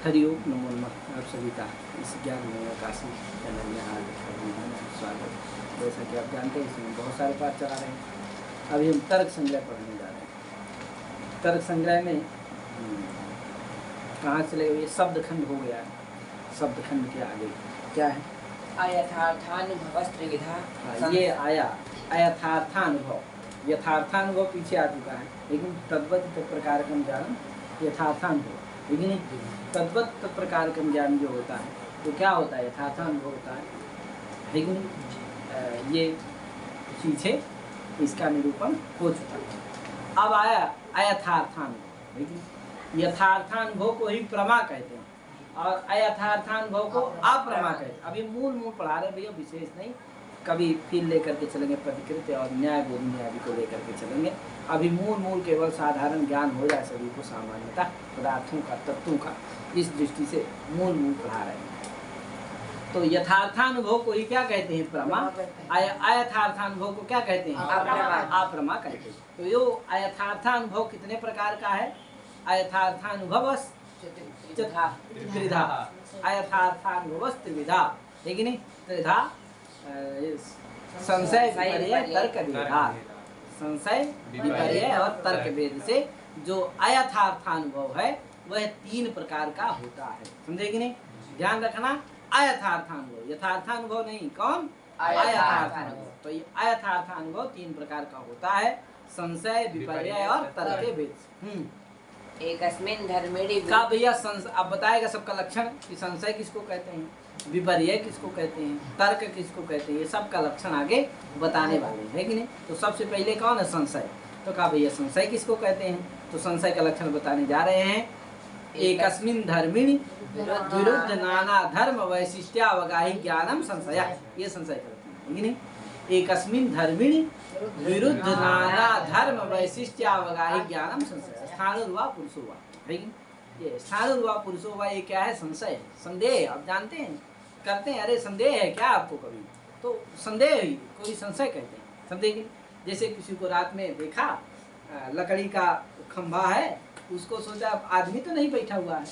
हरिओम नमो नमः। आप सभी का इस ज्ञान में काशी चैनल में हार्दिक स्वागत। जैसा कि आप जानते हैं इसमें बहुत सारे पाठ चला रहे हैं। अभी हम तर्क संग्रह पढ़ने जा रहे हैं। तर्क संग्रह में कहाँ चले गए? ये शब्द खंड हो गया है। शब्द खंड के आगे क्या है? अयथार्थानुभवस्त्रिविधा। ये आया अयथार्थानुभव। यथार्थानुभव पीछे आ चुका है, लेकिन तद्वत प्रकार का ज्ञान यथार्थानुभव, लेकिन तद्वत प्रकार का ज्ञान जो होता है तो क्या होता है? यथार्थानुभव होता है, लेकिन ये पीछे इसका निरूपण हो चुका है। अब आया अयथार्थानुभव, लेकिन यथार्थानुभव को ही प्रमा कहते हैं और अयथार्थानुभव को अप्रमा कहते हैं। अभी मूल पढ़ा रहे भैया, विशेष नहीं। कभी फिर लेकर के चलेंगे प्रतिकृत और न्याय बोध न्याय को लेकर के चलेंगे। अभी मूल केवल साधारण ज्ञान हो जाए सभी को, सामान्यता पदार्थों का, तत्वों का, इस दृष्टि से मूल पढ़ा रहे हैं। तो यथार्थानुभव को ही क्या कहते हैं? प्रमा। अयथार्थानुभव को क्या कहते हैं? अप्रमा कहते हैं। तो यो अयथार्थानुभव कितने प्रकार का है? अयथार्थानुभव त्रिविधा। अयथार्थानुभव त्रिविधा, लेकिन त्रिविधा संशय, विपर्य, तर्क भेद। संशय, विपर्य और तर्क भेद से जो अयथार्थानुभव है वह 3 प्रकार का होता है। समझे कि नहीं? ध्यान रखना, अयथार्थानुभव, यथार्थानुभव नहीं। कौन? अयथार्थानुभव। तो ये अयथार्थानुभव 3 प्रकार का होता है, संशय, विपर्य और तर्क भेद। एकस्मिन् धर्मेणि का भैया अब बताएगा सबका लक्षण कि संशय किसको कहते हैं, विपर्य किसको कहते हैं, तर्क किसको कहते हैं, ये सबका लक्षण आगे बताने वाले हैं, है कि नहीं? तो सबसे पहले कौन है? संशय। तो कहा भैया संशय किसको कहते हैं? तो संशय का लक्षण बताने जा रहे हैं। एकस्मिन् धर्मिणि विरुद्ध नाना धर्म वैशिष्ट्यावगाही ज्ञानम संशय। ये संशय करते हैं, है कि नहीं? एकस्मिन् धर्मिणि विरुद्ध नाना धर्म वैशिष्ट्यावगाही ज्ञानम संशय। स्थाणुर्वा पुरुषोवा, है कि? ये स्थाणुर्वा पुरुषोवा, ये क्या है? संशय, संदेह। आप जानते हैं, करते हैं, अरे संदेह है क्या आपको कभी? तो संदेह ही कोई संशय कहते हैं। समझे कि? जैसे किसी को रात में देखा, लकड़ी का खंभा है, उसको सोचा आदमी तो नहीं बैठा हुआ है,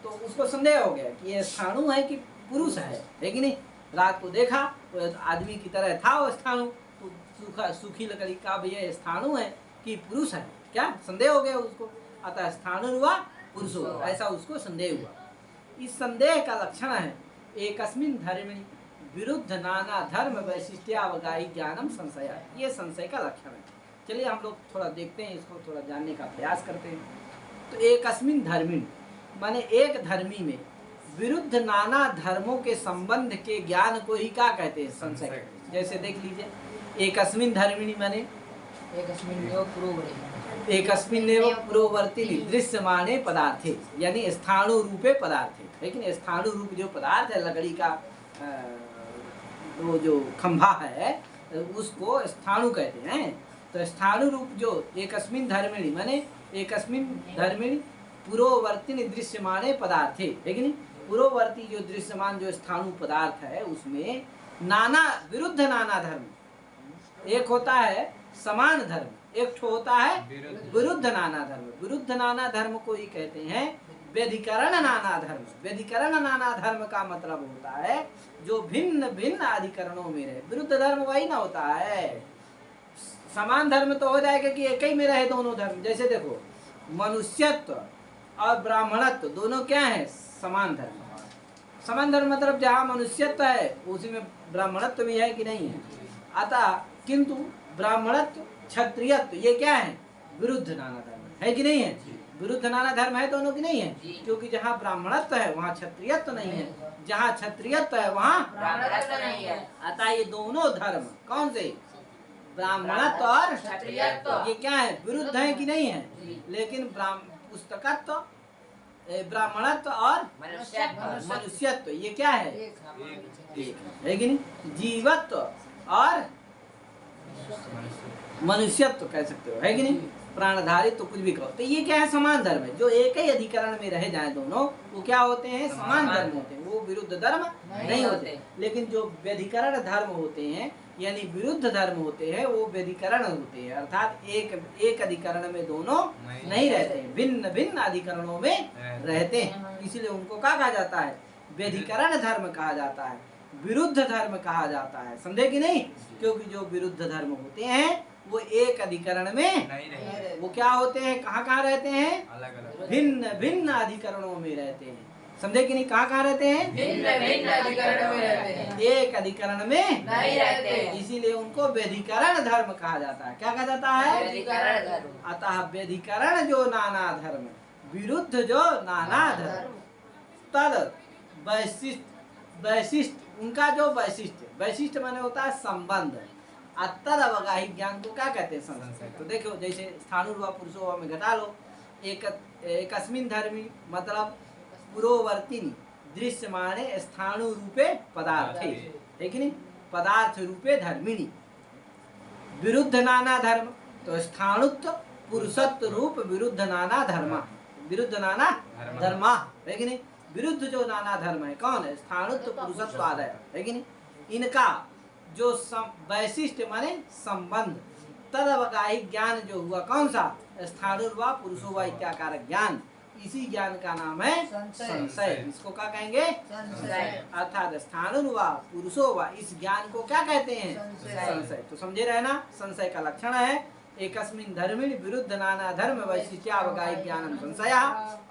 तो उसको संदेह हो गया कि ये स्थाणु है कि पुरुष है कि नहीं? रात को देखा तो आदमी की तरह था वो स्थाणु, तो सूखी लकड़ी का भैया स्थाणु है कि पुरुष है क्या? संदेह हो गया उसको। अतः स्थाणुर्वा पुरुषो, ऐसा उसको संदेह हुआ। इस संदेह का लक्षण है एकस्मिन् धर्मिणि विरुद्ध नाना धर्म वैशिष्ट्यावगाही ज्ञानम संशय। ये संशय का लक्षण है। चलिए हम लोग थोड़ा देखते हैं, इसको थोड़ा जानने का प्रयास करते हैं। तो एकस्मिन् धर्मिणि माने एक धर्मी में विरुद्ध नाना धर्मों के संबंध के ज्ञान को ही क्या कहते हैं? संशय कहते हैं। जैसे देख लीजिए, एकस्मिन् धर्मिणि माने एकस्मिन्नेव पुरोवर्तिनि दृश्यमाने पदार्थे, यानी स्थाणु रूपे पदार्थे। लेकिन स्थाणु रूप जो पदार्थ है, लकड़ी का वो जो खंभा है, उसको स्थाणु कहते हैं। तो स्थाणु रूप जो एकस्मिन् धर्मिणि माने एकस्मिन् धर्मिणि पुरोवर्तिनि दृश्यमाने पदार्थे, लेकिन पुरोवर्ती जो दृश्यमान जो स्थाणु पदार्थ है उसमें नाना विरुद्ध नाना धर्म, एक होता है समान धर्म, एक ठो होता है विरुद्ध नाना धर्म। विरुद्ध नाना धर्म को ही कहते हैं व्यधिकरण नाना धर्म। व्यधिकरण नाना धर्म का मतलब होता है जो भिन्न भिन्न अधिकरणों में रहे। विरुद्ध धर्म वही ना होता है। समान धर्म तो हो जाएगा कि एक ही में रहे दोनों धर्म। जैसे देखो, मनुष्यत्व और ब्राह्मणत्व दोनों क्या है? समान धर्म। समान धर्म मतलब जहाँ मनुष्यत्व है उसी में ब्राह्मणत्व भी है कि नहीं है? अतः किंतु ब्राह्मणत्व क्षत्रियत्व ये क्या है? विरुद्ध नाना धर्म है कि नहीं है? विरुद्ध नाना धर्म है दोनों की नहीं है, क्योंकि जहाँ ब्राह्मणत्व है वहाँ क्षत्रियत्व नहीं है, जहाँ क्षत्रियत्व है वहाँ ब्राह्मणत्व नहीं है। अतः ये दोनों धर्म कौन से? ब्राह्मणत्व और क्षत्रियत्व, ये क्या है? विरुद्ध है कि नहीं है? लेकिन पुस्तकत्व, ब्राह्मणत्व और मनुष्यत्व ये क्या है? है कि नहीं? जीवत्व और मनुष्यत्व कह सकते हो, है कि नहीं? प्राणधारी तो कुछ भी कहो। तो ये क्या है? समान धर्म है। जो एक ही अधिकरण में रह जाए दोनों, वो क्या होते हैं? समान धर्म होते हैं, वो विरुद्ध धर्म नहीं होते। लेकिन जो व्यधिकरण धर्म होते हैं यानी विरुद्ध धर्म होते हैं वो व्यधिकरण होते हैं, अर्थात एक अधिकरण में दोनों नहीं रहते हैं, भिन्न भिन्न अधिकरणों में रहते हैं, इसलिए उनको क्या कहा जाता है? व्यधिकरण धर्म कहा जाता है, विरुद्ध धर्म कहा जाता है। समझे कि नहीं? क्योंकि जो विरुद्ध धर्म होते हैं वो एक अधिकरण में नहीं, वो क्या होते हैं? कहाँ कहाँ रहते हैं? अलग अलग भिन्न भिन्न अधिकरणों में रहते हैं। समझे कि नहीं? कहाँ कहाँ रहते हैं? भिन्न भिन्न अधिकरणों में रहते हैं, एक अधिकरण में नहीं रहते, इसीलिए उनको व्यधिकरण धर्म कहा जाता है। क्या कहा जाता है? व्यधिकरण धर्म। अतः व्यधिकरण जो नाना धर्म, विरुद्ध जो नाना धर्म, तद वैशिष्ट, वैशिष्ट उनका जो वैशिष्ट, वैशिष्ट माने होता है संबंध, तद अवगाही ज्ञान को क्या कहते हैं? संशय। तो देखो जैसे स्थाणुर्वा पुरुषो में घटा लो, एकस्मिन धर्मी मतलब पुरोवर्तिनी दृश्यमाने स्थाणु रूपे पदार्थे, है कि नहीं? पदार्थ रूपे धर्मिणी। विरुद्ध नाना धर्म तो स्थाणुत्व पुरुषत्व रूप विरुद्ध नाना धर्म, विरुद्ध नाना धर्मा, है कि नहीं? विरुद्ध जो नाना धर्म है कौन है? स्थाणुत्व पुरुषत्व आदय, है कि नहीं? इनका जो वैशिष्ट माने संबंध, तदवगाही ज्ञान जो हुआ कौन सा? स्थाणुर्वा पुरुषोवा इत्याकारक ज्ञान, इसी ज्ञान का नाम है संशय। इसको क्या कहेंगे? संशय। अर्थात स्थाणुर्वा पुरुषोवा, इस ज्ञान को क्या कहते हैं? संशय। तो समझे रहे ना? संशय का लक्षण है एकस्मिन धर्मिण विरुद्ध नाना धर्म वैशिष्ट्यावगाही ज्ञानम संशय,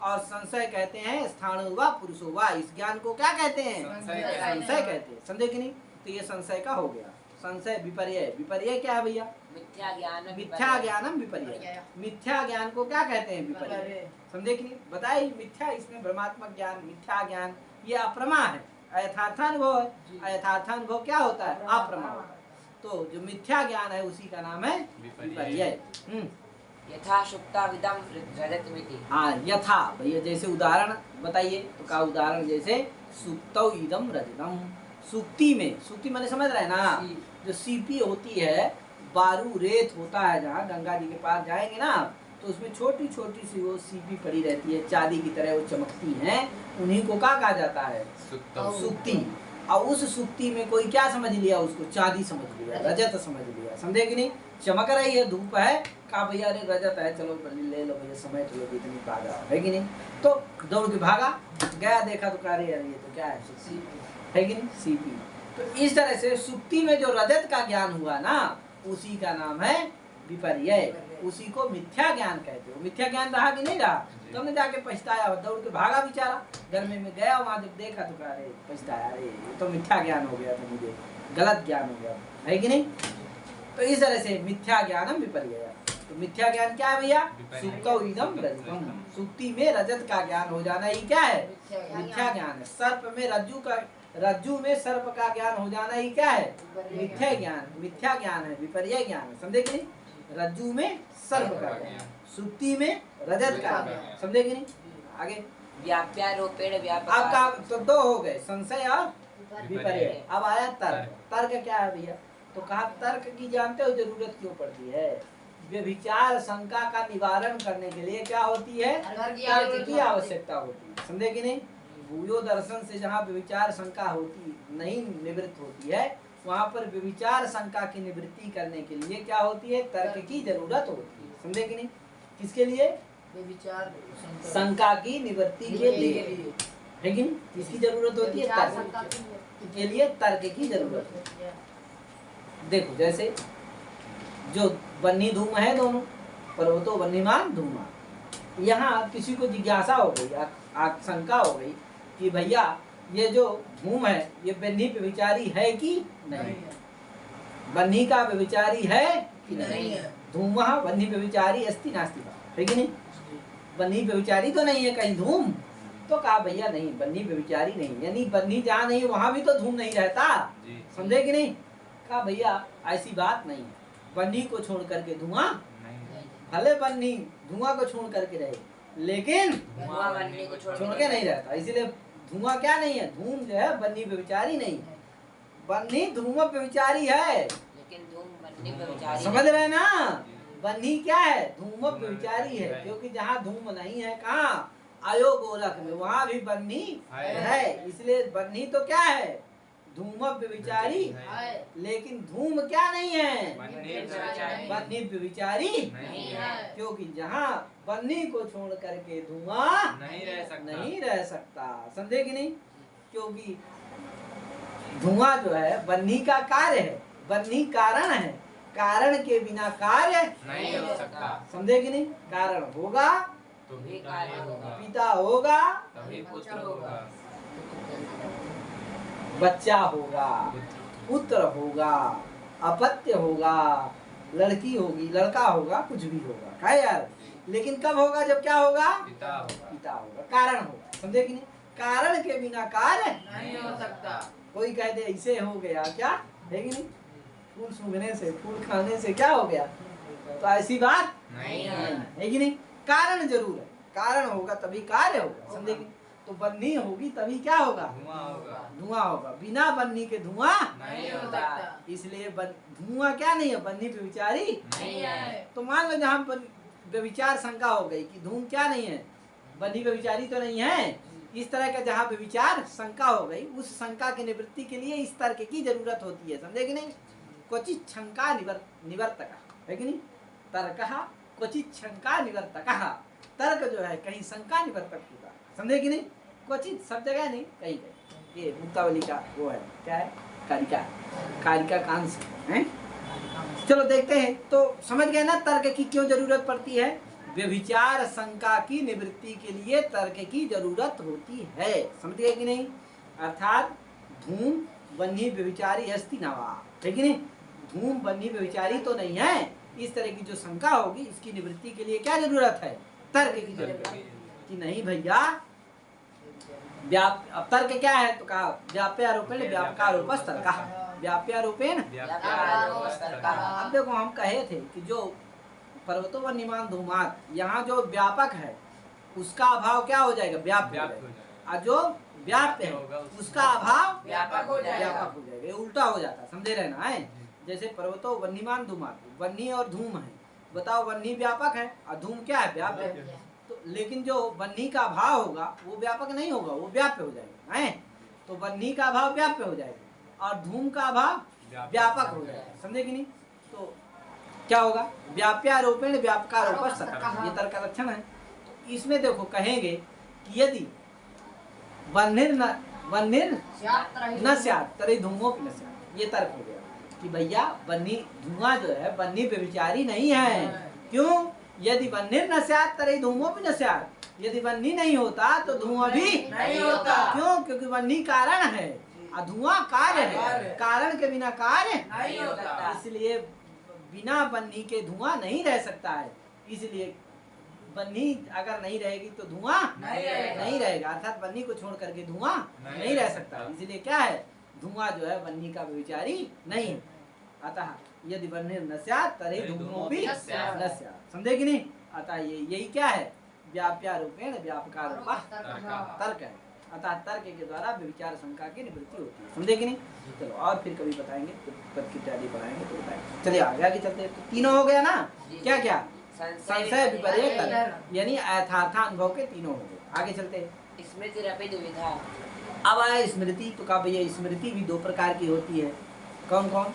और संशय कहते हैं स्थाणुर्वा पुरुषोवा, इस ज्ञान को क्या कहते हैं? संशय कहते हैं। समझे कि नहीं? तो ये संशय का हो गया। संशय विपर्यय, विपर्यय क्या है भैया? मिथ्या ज्ञान, मिथ्या ज्ञानम विपर्यय। मिथ्या ज्ञान को क्या कहते हैं? विपर्यय। समझे कि नहीं? बताइए मिथ्या, इसमें भ्रमात्मक ज्ञान, मिथ्या ज्ञान ये अप्रमा है, अयथार्थानुभव है। अयथार्थानुभव क्या होता है? अप्रमा होता है। तो जो मिथ्या ज्ञान है उसी का नाम है विपर्यय। यथा सुप्ताविदं रजतमिति। हाँ, यथा भैया जैसे उदाहरण बताइए, तो का उदाहरण जैसे सुप्तौ इदम रजतम, सुक्ति में, सुक्ति मैंने समझ रहे हैं ना? जो सीपी होती है, बारू रेत होता है, जहाँ गंगा जी के पास जाएंगे ना तो उसमें छोटी छोटी सी वो सीपी पड़ी रहती है, चांदी की तरह वो चमकती हैं, उन्हीं को क्या कहा जाता है? सुक्ति। और उस सुक्ति में कोई क्या समझ लिया? उसको चांदी समझ लिया, रजत समझ लिया। समझे कि नहीं? चमक रही है, धूप है, कहा भैया अरे रजत है, चलो ले लो भैया, समय तो लोग इतनी पा जाओ, है कि नहीं? तो दौड़ के भागा, गया देखा तो कह रही है ये तो क्या है? है कि नहीं? सीपी। तो इस तरह से सुक्ति में जो रजत का ज्ञान हुआ ना, उसी का नाम है विपर्यय, उसी को मिथ्या ज्ञान कहते हो। मिथ्या ज्ञान रहा कि नहीं रहा? तुमने जाके पछताया, दौड़ के भागा बेचारा, गर्मी में गया, वहां जब देखा तो कहा अरे पछताया, अरे ये तो मिथ्या ज्ञान हो गया था, मुझे गलत ज्ञान हो गया, है कि नहीं? तो इस तरह से मिथ्या ज्ञानम विपर्यय। तो मिथ्या ज्ञान क्या है भैया? सुक्तौ इदम रजतम, सुक्ति में रजत का ज्ञान हो जाना ही क्या है? मिथ्या ज्ञान है। सर्प में रज्जू में सर्प का ज्ञान हो जाना ही क्या है? मिथ्या ज्ञान, मिथ्या ज्ञान है, विपर्यय ज्ञान है। समझे कि नहीं? रज्जू में सर्प का ज्ञान, सुक्ति में रजत का ज्ञान। समझे कि नहीं? आगे व्याप्यारोपेण व्यापक। आपका तो दो हो गए, संशय और विपर्यय। अब आया तर्क। तर्क क्या है भैया? तो कहा तर्क की जानते हो जरूरत क्यों पड़ती है? व्यभिचार शंका का निवारण करने के लिए क्या होती है? तर्क की आवश्यकता होती है। समझे कि नहीं? भूयो दर्शन से जहाँ व्यभिचार शंका होती नहीं, निवृत्त होती है, वहाँ पर व्यभिचार शंका की निवृत्ति करने के लिए क्या होती है? तर्क की जरूरत होती है। समझे कि नहीं? किसके लिए? व्यभिचार शंका की निवृत्ति के लिए, है कि नहीं? किसकी जरूरत होती है? तर्क के लिए तर्क की जरूरत होती है। देखो जैसे जो बन्ही धूम है दोनों, पर्वतो बन्हीमान धूमा, यहाँ किसी को जिज्ञासा हो गई, शंका हो गई कि भैया ये जो धूम है ये बन्ही पे विचारी है कि नहीं? बन्ही का व्यभिचारी है कि नहीं? धूम बन्ही पे विचारी अस्ति नास्ति, है कि नहीं? बन्ही पे विचारी तो नहीं है कहीं धूम। तो कहा भैया नहीं, बन्ही पे विचारी नहीं, यानी बन्ही जहाँ नहीं है वहां भी तो धूम नहीं रहता। समझे कि नहीं? कहा भैया ऐसी बात नहीं है, बन्ही को छोड़ करके धुआं, भले बन्ही धुआं को छोड़ करके रहे लेकिन धुआं बन्ही को छोड़ के नहीं रहता। इसीलिए धुआं क्या नहीं है? धूम जो है बन्ही पे विचारी नहीं है, बन्ही धूम पे विचारी है, लेकिन धूम बन्ही पे विचारी। समझ रहे ना? बन्ही क्या है? धूम पे विचारी है, क्योंकि जहाँ धूम नहीं है, कहाँ? अयो गोलक में, वहां भी बन्ही है। इसलिए बन्ही तो क्या है? धूम व्यभिचारी है, लेकिन धूम क्या नहीं है? बन्नी व्यभिचारी बन्नी व्यभिचारी नहीं है, क्योंकि जहाँ बन्नी को छोड़ करके धुआं नहीं रह सकता। समझे कि नहीं? क्योंकि धुआं जो है बन्नी का कार्य है, बन्नी कारण है, कारण के बिना कार्य नहीं हो सकता। समझे कि नहीं? कारण होगा तो भी कार्य होगा, पिता होगा तभी पुत्र होगा, बच्चा होगा, पुत्र होगा, अपत्य होगा, लड़की होगी, लड़का होगा, कुछ भी होगा। क्या यार? लेकिन कब होगा? जब क्या होगा? पिता होगा। पिता होगा, कारण होगा। समझे कि नहीं? कारण के बिना कार्य नहीं हो सकता। कोई कह दे ऐसे हो गया, क्या है कि नहीं? फूल सूंघने से, फूल खाने से क्या हो गया? तो ऐसी बात नहीं है कि नहीं? कारण जरूर है, कारण होगा तभी कार्य होगा। समझे कि नहीं? तो बन्नी होगी तभी क्या होगा? धुआं होगा, धुआं होगा। बिना बन्नी के धुआं नहीं होता। इसलिए धुआं क्या नहीं है? बन्नी व्यभिचारी नहीं है। तो मान लो जहाँ पर व्यभिचार शंका हो गई कि धूम क्या नहीं है, बन्नी व्यभिचारी तो नहीं है, इस तरह का जहाँ व्यभिचार शंका हो गई, उस शंका की निवृत्ति के लिए इस तर्क की जरूरत होती है। समझे कि नहीं? क्वचित शंका निवर्तक है कि नहीं? तर्क क्वचित शंका निवर्तक। तर्क जो है कहीं शंका निवर्तक होता। समझे कि नहीं? क्वचित सब जगह नहीं, कहीं कहीं। ये मुक्तावली का वो है, क्या है? कारिका, कारिका कांस है। चलो देखते हैं। तो समझ गए ना तर्क की क्यों जरूरत पड़ती है? व्यभिचार शंका की निवृत्ति के लिए तर्क की जरूरत होती है। समझ गए कि नहीं? अर्थात धूम बन्ही व्यभिचारी अस्ति नवा, है कि नहीं? धूम बन्ही व्यभिचारी तो नहीं है, इस तरह की जो शंका होगी इसकी निवृत्ति के लिए क्या जरूरत है? तर्क की जरूरत है कि नहीं भैया। अब तर्क क्या है? तो कहा व्याप्यारोपेण व्यापकारोपस तर्कः। व्याप्यारोपेण। अब देखो हम कहे थे कि जो पर्वतों व निमान धूमात, यहाँ जो व्यापक है उसका अभाव क्या हो जाएगा? व्याप्य हो जाएगा। और जो व्याप्य है उसका अभाव व्यापक हो जाएगा। व्यापक हो जाएगा। ये उल्टा हो जाता है, समझे रहना है। जैसे पर्वतों वन्यमान धूमात, वन्नी और धूम है, बताओ वन्नी व्यापक है और धूम क्या है? व्याप्य है। तो लेकिन जो वन्नी का अभाव होगा वो व्यापक नहीं होगा, वो व्याप्य हो जाएगा है। तो वन्नी का अभाव व्याप्य हो जाएगा और धूम का अभाव व्यापक हो जाएगा। समझे कि नहीं? तो क्या होगा? व्याप्यारोपेण व्यापकारोपस तर्कः, ये तर्क का लक्षण है। तो इसमें देखो कहेंगे कि यदि वन्निर न स्यात् तर्हि धूमोऽपि न स्यात्, ये तर्क हो गया कि भैया बन्नी धुआं जो है बन्नी व्यभिचारी नहीं है। क्यों? यदि वन्निर न स्यात् तर्हि धूमोऽपि न स्यात्, यदि वन्नी नहीं होता तो धुआं भी नहीं होता। क्यों? क्योंकि वन्नी कारण है और धुआं कार्य है, कारण के बिना कार्य नहीं होता। इसलिए बिना बन्नी के धुआं नहीं रह सकता है। इसलिए बन्नी अगर नहीं रहेगी तो धुआं नहीं रहेगा, अर्थात बन्नी को छोड़ करके धुआं नहीं रह सकता। इसलिए क्या है? धुआं जो है बन्नी का व्यभिचारी नहीं है। अतः यदि वन्निर न स्यात् तर्हि धूमोऽपि न स्यात्। समझे कि नहीं? अतः यही क्या है? व्याप्यारोपेण व्यापकारोपः तर्क है। अतः तर्क के द्वारा व्यभिचार शंका की निवृत्ति होती है। समझे कि नहीं? चलो और फिर कभी बताएंगे, पद की तैयारी पढ़ाएंगे तो बताएंगे। चलिए आगे चलते हैं। तो तीनों हो गया ना? क्या क्या? संशय विपर्य तर्क, यानी यथार्थानुभव के तीनों हो गए। आगे चलते हैं। स्मृतिरपि दुविधा। अब आया स्मृति। तो कहा भैया स्मृति भी दो प्रकार की होती है। कौन कौन?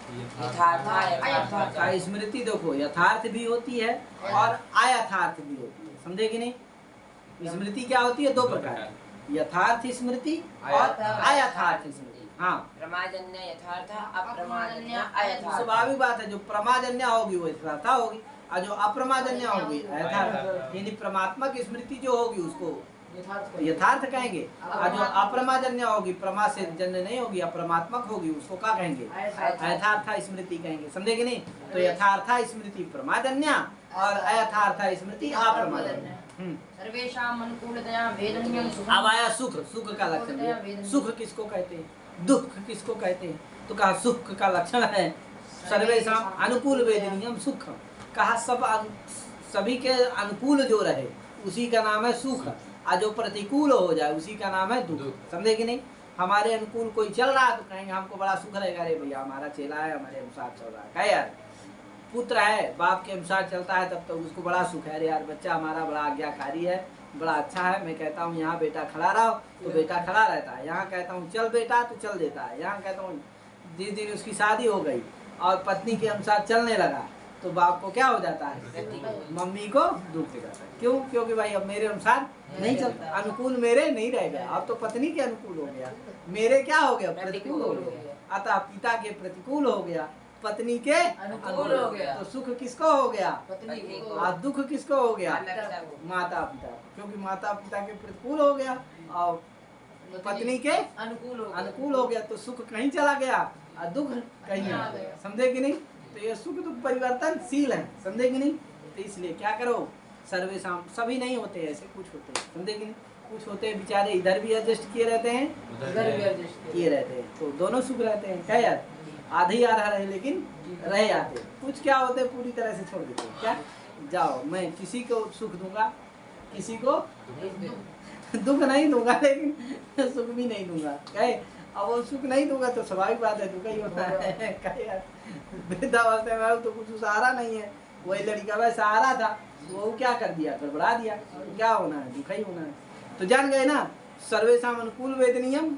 यथार्थ स्मृति देखो यथार्थ भी होती है और अयथार्थ भी होती है। समझे कि नहीं? स्मृति क्या होती है? दो प्रकार की, यथार्थ स्मृति और अयथार्थ स्मृति। हाँ, प्रमाजन्य यथार्थ, अप्रमाजन्य अयथार्थ। स्वाभाविक बात है, जो प्रमाजन्य होगी वो यथार्थ होगी और जो अप्रमाजन्य होगी अयथार्थ। यानी प्रमात्मक स्मृति जो होगी उसको यथार्थ कहेंगे और जो अप्रमाजन्य होगी, प्रमा से जन्य नहीं होगी, अप्रमात्मक होगी, उसको क्या कहेंगे? अयथार्थ स्मृति कहेंगे। समझे कि नहीं? तो यथार्थ स्मृति प्रमाजन्य और अयथार्थ स्मृति अप्रमाजन्य। सर्वेषाम् अनुकूलतया वेदनीयं सुखम्। अब आया सुख। सुख का लक्षण है। सुख किसको कहते हैं? दुख किसको कहते हैं? तो कहा सुख का लक्षण है सर्वेषाम् अनुकूल वेदनीयम सुख। कहा सभी के अनुकूल जो रहे उसी का नाम है सुख, और जो प्रतिकूल हो जाए उसी का नाम है दुख। समझे कि नहीं? हमारे अनुकूल कोई चल रहा है तो कहेंगे हमको बड़ा सुख रहेगा, अरे भैया हमारा चेला है, हमारे अनुसार चल रहा है। क्या यार? पुत्र है, बाप के अनुसार चलता है तब तो उसको बड़ा सुख है, अरे यार बच्चा हमारा बड़ा आज्ञाकारी है, बड़ा अच्छा है। मैं कहता हूँ यहाँ बेटा खड़ा रहो तो बेटा खड़ा रहता है, यहाँ कहता हूँ चल बेटा तो चल देता है, यहाँ कहता हूँ जिस दिन उसकी शादी हो गई और पत्नी के अनुसार चलने लगा तो बाप को क्या हो जाता है, मम्मी को दुख हो जाता है। क्यों? क्योंकि भाई अब मेरे अनुसार नहीं चलता, अनुकूल मेरे नहीं रह गया, अब तो पत्नी के अनुकूल हो गया, मेरे क्या हो गया, प्रतिकूल हो गया। अतः पिता के प्रतिकूल हो गया, पत्नी के अनुकूल हो गया, तो सुख किसको हो गया, पत्नी को। और दुख किसको हो गया, माता पिता, क्योंकि माता पिता के प्रतिकूल हो गया और पत्नी के अनुकूल हो गया, तो सुख कहीं चला गया और दुख कहीं आ गया। समझे कि नहीं? तो ये सुख दुख परिवर्तनशील है, समझे कि नहीं? तो इसलिए क्या करो, सर्वेशम, सभी नहीं होते ऐसे, कुछ होते हैं, समझे कि नहीं? कुछ होते हैं बेचारे इधर भी एडजस्ट किए रहते हैं, उधर भी एडजस्ट किए रहते हैं, तो दोनों सुख रहते हैं। क्या यार, आधे ही आधा रहे लेकिन रह जाते हैं। कुछ क्या होते हैं पूरी तरह से छोड़ देते हैं। क्या, जाओ मैं किसी को सुख दूंगा, किसी को दुख नहीं दूंगा, लेकिन सुख भी नहीं दूंगा। कहे अब वो सुख नहीं दूंगा तो स्वाभाविक बात है दुख ही होता है। कहे यार वृद्धावस्था में तो कुछ सहारा नहीं है, वही लड़का वह सहारा था, वो क्या कर दिया, गड़बड़ा दिया, क्या होना है, दुख ही होना है। तो जान गए ना, सर्वेशम अनुकूल वेदनीयम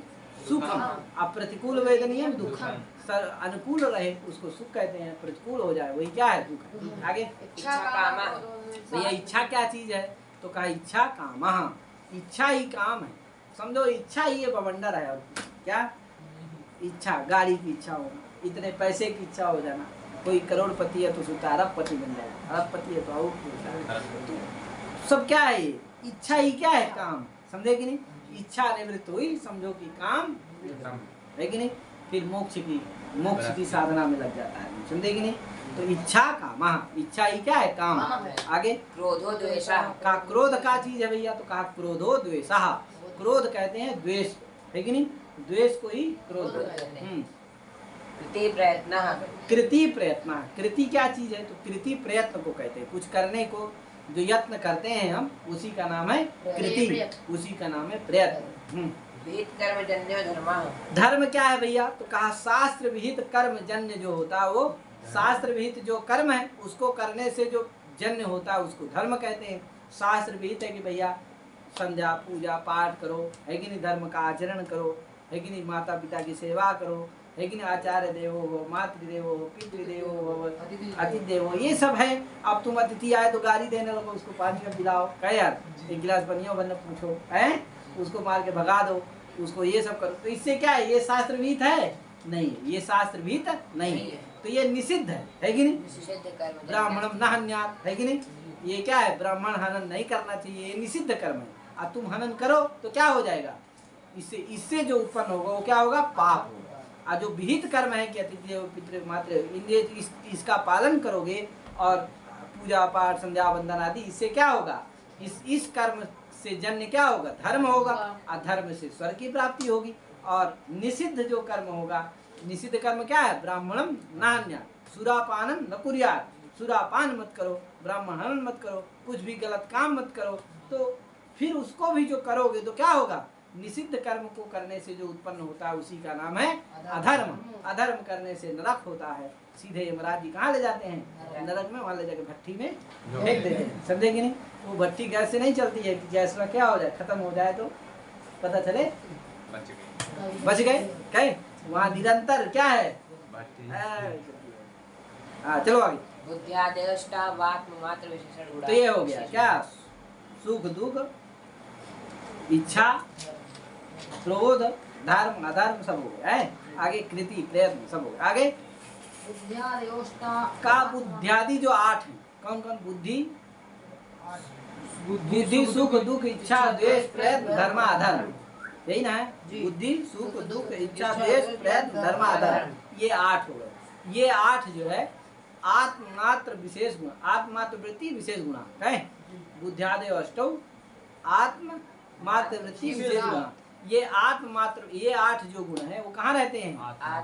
सुखम, अब प्रतिकूल वेदनीयम दुखम। सर अनुकूल रहे उसको सुख कहते हैं, प्रतिकूल हो जाए वही क्या है, दुख। आगे इच्छा कामा। भैया इच्छा क्या चीज है, तो कहा इच्छा कामा, इच्छा ही काम है, समझो इच्छा ही ये बवंडर है। और क्या, इच्छा, गाड़ी की इच्छा होना, इतने पैसे की इच्छा हो जाना, कोई करोड़पति है तो सोचता है अरबपति बन जाएगा, अरबपति है तो और सब क्या है, ये इच्छा ही क्या है, काम। समझे कि नहीं? इच्छा निवृत्त हुई, समझो कि काम है कि नहीं, फिर मोक्ष की साधना में लग जाता है। समझे कि नहीं? तो इच्छा काम, इच्छा ही क्या है, काम। आगे क्रोधो द्वेषः। का क्रोध का चीज है भैया, तो कहा क्रोधो द्वेषः, क्रोध कहते हैं द्वेष, है कि नहीं? द्वेष को ही क्रोध कहते हैं। कृति प्रयत्नः। कृति प्रयत्न, कृति क्या चीज है, तो कृति प्रयत्न को कहते हैं, कुछ करने को जो यत्न करते हैं हम, उसी का नाम है कृति, उसी का नाम है प्रयत्न। विहित कर्म जन्य धर्मः। धर्म क्या है भैया, तो कहा शास्त्र विहित कर्म जन्य जो होता है, वो शास्त्र विहित जो कर्म है उसको करने से जो जन्य होता है उसको धर्म कहते हैं। शास्त्र विहित है कि भैया संध्या पूजा पाठ करो, है कि नहीं, धर्म का आचरण करो, है कि नहीं, माता पिता की सेवा करो, है कि नहीं, आचार्य देवो हो, मातृदेवो हो, पितृदेवो हो, अतिथि देवो, ये सब है। अब तुम अतिथि आए तो गाली देने लगो, उसको पानी में पिलाओ, कहे यार एक गिलास बनियो बनने पूछो, है उसको मार के भगा दो, उसको ये सब करो, तो इससे क्या है, ये शास्त्र विहित है नहीं, ये शास्त्र विहित नहीं है, तो ये निषिद्ध है कि नहीं? निषिद्ध कर्म। ब्राह्मणम न हन्यात्, है कि नहीं? ये क्या है, ब्राह्मण हनन नहीं करना चाहिए, ये निषिद्ध कर्म है। और तुम हनन करो तो क्या हो जाएगा, इससे जो उत्पन्न होगा वो क्या होगा, पाप होगा। और जो विहित कर्म है कि अतिथि देवो पितृ मातृ, इसका पालन करोगे और पूजा पाठ संध्या वंदन आदि, इससे क्या होगा, इस कर्म से जन्य क्या होगा, धर्म होगा, और धर्म से स्वर्ग की प्राप्ति होगी। और निषिद्ध जो कर्म होगा, निषिद्ध कर्म क्या है, ब्राह्मणम नान्यात्, सुरापानम न कुर्यात्, सुरापान मत करो, ब्राह्मण हनन मत करो, कुछ भी गलत काम मत करो। तो फिर उसको भी जो करोगे तो क्या होगा, निषिद्ध कर्म को करने से जो उत्पन्न होता है उसी का नाम है अधर्म। अधर्म करने से नरक होता है, सीधे यमराज जी कहाँ ले जाते हैं, नरक में, वहाँ ले जाकर भट्टी में फेंक देते हैं। समझे कि नहीं? वो भट्टी गैस से नहीं चलती है कि गैस में क्या हो जाए, खत्म हो जाए तो पता चले बच गए, कहे वहाँ निरंतर क्या है। हाँ चलो आगे। बुद्ध्यादेष्टावात्ममात्र विशेषण गुणा। तो ये हो गया क्या, सुख दुख, इच्छा, क्रोध, धर्म अधर्म सब हो गया है। आगे कृति प्रयत्न सब हो गया। आगे का बुद्धियादि जो 8 है, कौन कौन, बुद्धि सुख दुख इच्छा द्वेष प्रयत्न धर्म अधर्म, यही ना है, बुद्धि सुख दुख इच्छा द्वेष प्रयत्न धर्म अधर्म, ये 8 हो गए। ये 8 जो है आत्ममात्र विशेष गुण, आत्ममात्र वृत्ति विशेष गुण है। बुद्धियादि अष्टौ आत्म मात्र वृत्ति विशेष गुण, ये आत्ममात्र, ये 8 जो गुण है वो कहाँ रहते हैं,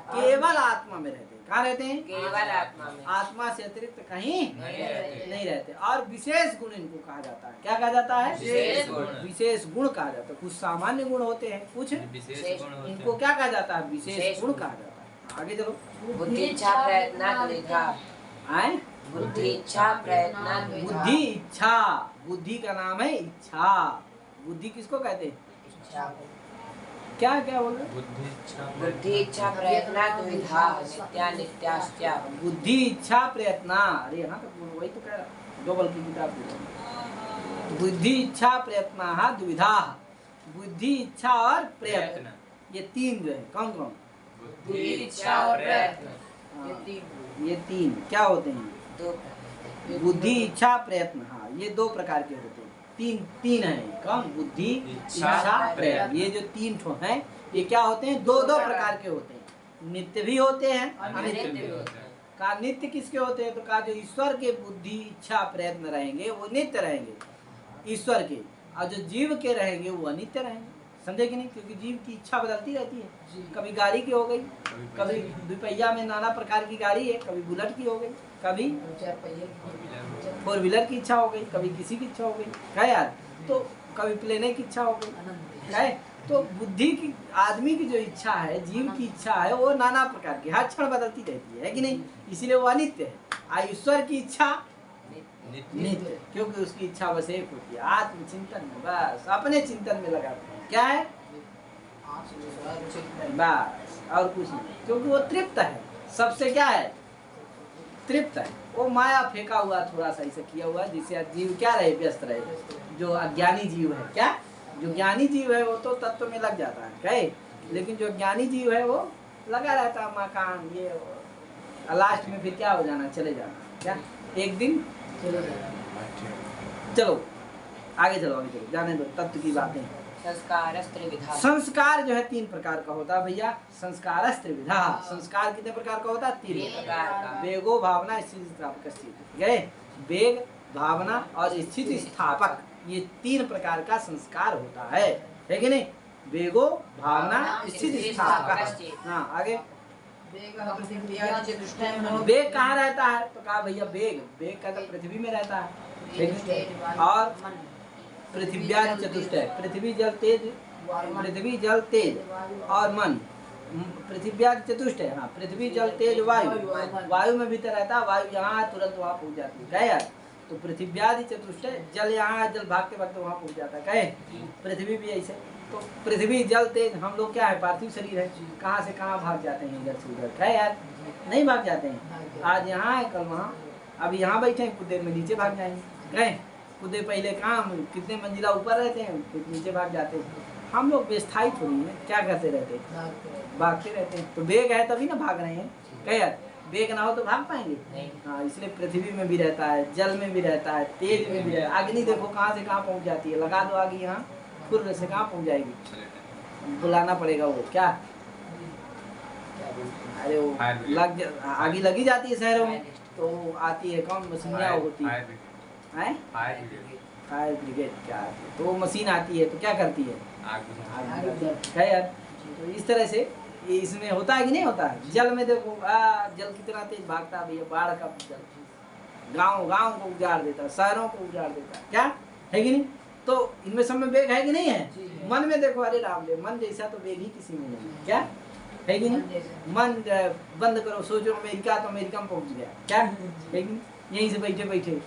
केवल आत्मा में रहते हैं। कहाँ रहते हैं, केवल आत्मा में, आत्मा से अतिरिक्त कहीं नहीं रहते। और विशेष गुण इनको कहा जाता है, क्या कहा जाता है, विशेष गुण कहा जाता है। कुछ सामान्य गुण होते हैं, कुछ इनको क्या कहा जाता है, विशेष गुण कहा जाता है। आगे चलो। बुद्धि इच्छा प्रयत्न द्विधा। आए, बुद्धि इच्छा प्रयत्न बुद्धि इच्छा बुद्धि का नाम है इच्छा। बुद्धि किसको कहते हैं? इच्छा क्या क्या बोल रहे? बुद्धि इच्छा बुद्धि इच्छा प्रयत्न द्विधा नित्या नित्याश्च। बुद्धि इच्छा प्रयत्न, अरे यहाँ तक बोलो, वही तो कह रहा, डबल की किताब देखो। बुद्धि इच्छा प्रयत्न द्विधा, बुद्धि इच्छा और प्रयत्न, ये तीन जो है कौन कौन? बुद्धि इच्छा और प्रयत्न, ये हाँ, तीन ये तीन क्या होते हैं? दो बुद्धि इच्छा प्रयत्न, हाँ ये दो प्रकार के होते हैं। तीन है कौन? बुद्धि इच्छा, इच्छा प्रयत्न, ये जो तीन ठो हैं ये क्या होते हैं? दो दो प्रकार के होते हैं। नित्य भी होते हैं, अनित्य अनित्य भी भी होते होते हैं। हैं। का नित्य किसके होते हैं? तो का जो ईश्वर के बुद्धि इच्छा प्रयत्न रहेंगे वो नित्य रहेंगे ईश्वर के, और जो जीव के रहेंगे वो अनित्य रहेंगे। समझे कि नहीं? क्योंकि जीव की इच्छा बदलती रहती है, कभी गाड़ी की हो गई, कभी दुपहिया में नाना प्रकार की गाड़ी है, कभी बुलेट की हो गई, कभी फोर व्हीलर की इच्छा हो गई, कभी किसी की इच्छा हो गई, क्या यार, तो कभी प्लेने की इच्छा हो गई है। तो बुद्धि की, आदमी की जो इच्छा है, जीव की इच्छा है, वो नाना प्रकार की हर क्षण बदलती रहती है कि नहीं? इसीलिए वो अनित्य है। ईश्वर की इच्छा नित्य, क्योंकि उसकी इच्छा बस एक होती है, आत्मचिंतन में, बस अपने चिंतन में लगाते हैं। क्या है? बस और कुछ नहीं, क्योंकि वो तृप्त है सबसे। क्या है? तृप्त है। वो माया फेंका हुआ थोड़ा सा ऐसा किया हुआ, जिससे जीव क्या रहे? व्यस्त रहे। जो अज्ञानी जीव है, क्या, जो ज्ञानी जीव है वो तो तत्व में लग जाता है, कहे, लेकिन जो ज्ञानी जीव है वो लगा रहता है मकान ये, लास्ट में फिर क्या हो जाना? चले जाना। क्या एक दिन चलो आगे चलो, आगे चलो, जाने दो तत्व की बातें। संस्कार त्रिविधा। संस्कार जो है तीन प्रकार का होता है भैया। संस्कार त्रिविधा, संस्कार कितने प्रकार का होता है? तीन प्रकार का। वेगो, भावना, स्थिति स्थापक। गए? वेग, भावना और स्थिति स्थापक, ये तीन प्रकार का संस्कार होता है कि नहीं? वेगो, भावना, स्थिति स्थापक। हाँ आगे। वेग कहाँ रहता है? तो कहा भैया वेग का तो पृथ्वी में रहता है, और पृथ्व्यादि चतुष्टय, पृथ्वी जल तेज और मन, पृथ्व्यादि चतुष्टय। हाँ, पृथ्वी जल तेज वायु, वायु में भीतर रहता है, वायु यहाँ तुरंत वहाँ पहुँच जाती है, कहे यार। तो पृथ्व्यादि चतुष्टय, जल यहाँ, जल भागते भागते वहाँ पहुँच जाता है, कहे। पृथ्वी भी ऐसे। तो पृथ्वी जल तेज, हम लोग क्या है? पार्थिव शरीर है, कहाँ से कहाँ भाग जाते हैं, इधर से उधर, कहे यार, नहीं भाग जाते हैं। आज यहाँ है, कल वहाँ, अभी यहाँ बैठे हैं, कुछ देर में नीचे भाग जाएंगे, कहे। कुछ देर पहले कहाँ, कितने मंजिला ऊपर रहते हैं, कुछ नीचे भाग जाते हैं। हम लोग बेस्थायी थोड़ी है, क्या करते रहते हैं? भागते रहते हैं। तो वेग है तभी ना भाग रहे हैं, कहे यार। वेग ना हो तो भाग पाएंगे? हाँ, इसलिए पृथ्वी में भी रहता है, जल में भी रहता है, तेज में भी रहता है। अग्नि देखो कहाँ से कहाँ पहुँच जाती है, लगा दो आगे यहाँ, खुर से कहाँ पहुँच जाएगी? बुलाना पड़ेगा वो, क्या, अरे वो आगे लगी जाती है शहरों में, तो आती है कौन? मशीनियाँ होती है, फायर ब्रिगेड, क्या आती है, तो वो मशीन आती है, तो क्या करती है? है यार। तो इस तरह से ये इसमें होता है कि नहीं होता है? जल में देखो, जल कितना तेज भागता है भैया, बाढ़ का जल गांव को उजाड़ देता है, शहरों को उजाड़ देता है, क्या है कि नहीं? तो इनमें सब में वेग है कि नहीं है? मन में देखो, अरे राम देव, मन जैसा तो वेग ही किसी में नहीं है, क्या है कि नहीं? मन बंद करो, सोचो अमेरिका, तो अमेरिका में पहुंच गया, क्या है कि नहीं? यहीं से बैठे बैठे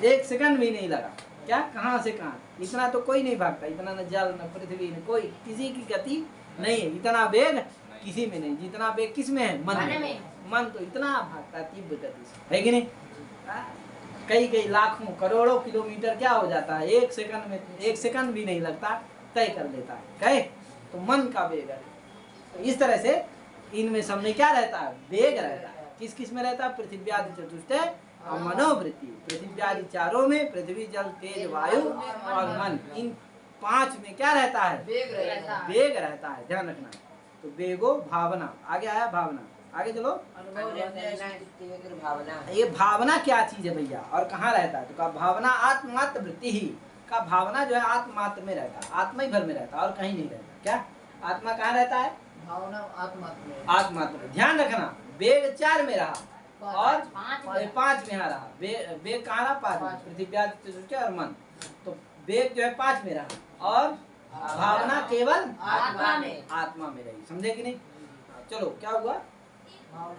एक सेकंड भी नहीं लगा, क्या, कहाँ से कहाँ, इतना तो कोई नहीं भागता, इतना न जल न पृथ्वी न कोई, किसी की गति नहीं है, इतना वेग किसी में नहीं, जितना वेग किस में है? मन में। मन तो इतना भागता है तीव्र गति से, है कि नहीं? कई लाखों करोड़ों किलोमीटर क्या हो जाता है? एक सेकंड में, एक सेकंड भी नहीं लगता, तय कर देता है, कहे। तो मन का वेग है। तो इस तरह से इनमें सब में क्या रहता है? वेग रहता है। किस किस में रहता है? पृथ्व्यादि चतुष्टय और मनोवृत्ति। पृथ्व्यादि चारों में, पृथ्वी जल तेज वायु और मन, इन पांच में क्या रहता है? वेग रहता है, ध्यान रखना। तो वेगो, भावना, आगे आया भावना, आगे चलो। भावना, ये भावना क्या चीज है भैया, और कहाँ रहता है? तो कहा भावना आत्मात्र वृत्ति ही, का भावना जो है आत्मात्र में रहता है, आत्मा ही भर में रहता है और कहीं नहीं रहता, क्या? आत्मा कहाँ रहता है? भावना आत्मात्म, आत्मात्म। ध्यान रखना, वेग 4 में रहा और 5 में रहा। वेग कहाँ रहा? 5 में, पृथ्व्यादि चतुष्टय और मन। तो वेग जो है 5 में रहा और भावना केवल आत्मा में, आत्मा में रही। समझे कि नहीं? चलो क्या हुआ?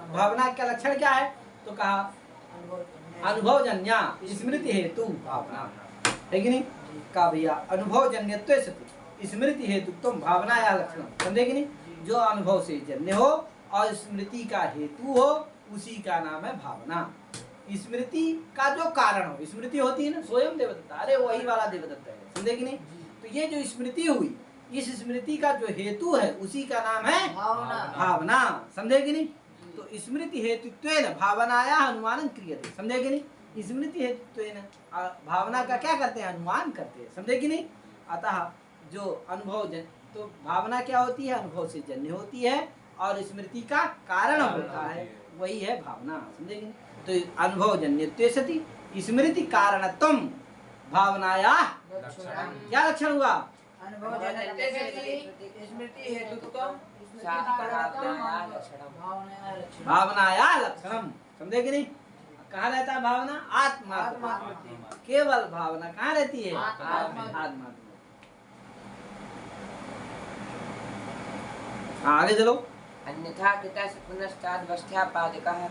भावना का लक्षण क्या है? तो कहा अनुभवजन्या स्मृति हेतु भावना। है कि नहीं? का भैया अनुभव जन्यत्व सती स्मृति हेतुत्व भावना या लक्षण, समझे कि नहीं? जो अनुभव से जन्य हो और स्मृति का हेतु हो उसी का नाम है भावना। स्मृति का जो कारण हो, स्मृति होती है ना स्वयं देवदत्ता, अरे वही वाला देवदत्ता है, समझे कि नहीं? तो ये जो स्मृति हुई, इस स्मृति का जो हेतु है उसी का नाम है भावना, समझे कि नहीं? तो स्मृति हेतुत्वेन भावनाया अनुमानं क्रियते, समझे कि नहीं? स्मृति हेतुत्वेन भावना का क्या करते हैं? अनुमान करते हैं, समझे कि नहीं? अतः जो अनुभव जन, तो भावना क्या होती है? अनुभव से जन्य होती है और स्मृति का कारण होता है, वही है भावना, समझे कि नहीं? तो अनुभव जन्यत्वे सति स्मृति कारणत्वम भावनाया क्या लक्षण हुआ? अनुभव जन्यत्वे सति स्मृति हेतुत्वम भावनाया लक्षणम, समझे कि नहीं? कहाँ रहता है भावना? आत्मा, केवल भावना कहाँ रहती है? आत्मा। आगे चलो। अन्यथा कृता पुनस्तादवस्थापादकः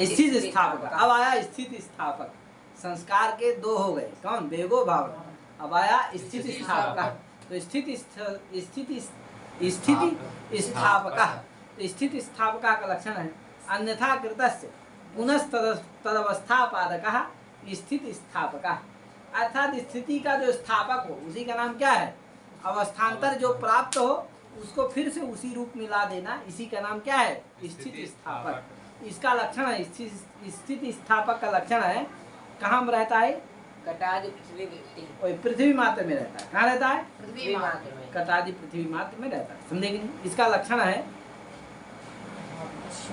स्थित स्थापक, अब आया स्थित स्थापक। संस्कार के दो हो गए, कौन? वेगो भावना। अब आया स्थित स्थापक। तो स्थिति स्थापक, स्थिति स्थापक का लक्षण है अन्यथा कृतस्य पुनस्तदवस्थापादकः स्थित स्थापक, अर्थात स्थिति का जो स्थापक हो उसी का नाम क्या है? अवस्थान्तर जो प्राप्त हो उसको फिर से उसी रूप में ला देना, इसी का नाम क्या है? स्थित स्थापक। इसका लक्षण है स्थित स्थापक का लक्षण है कहाँ में रहता है? कटादि पृथ्वी वृत्ति, पृथ्वी मात्र में रहता है। कहाँ रहता है? पृथ्वी मात्र में। कटादि पृथ्वी मात्र में रहता है, समझे कि नहीं? इसका लक्षण है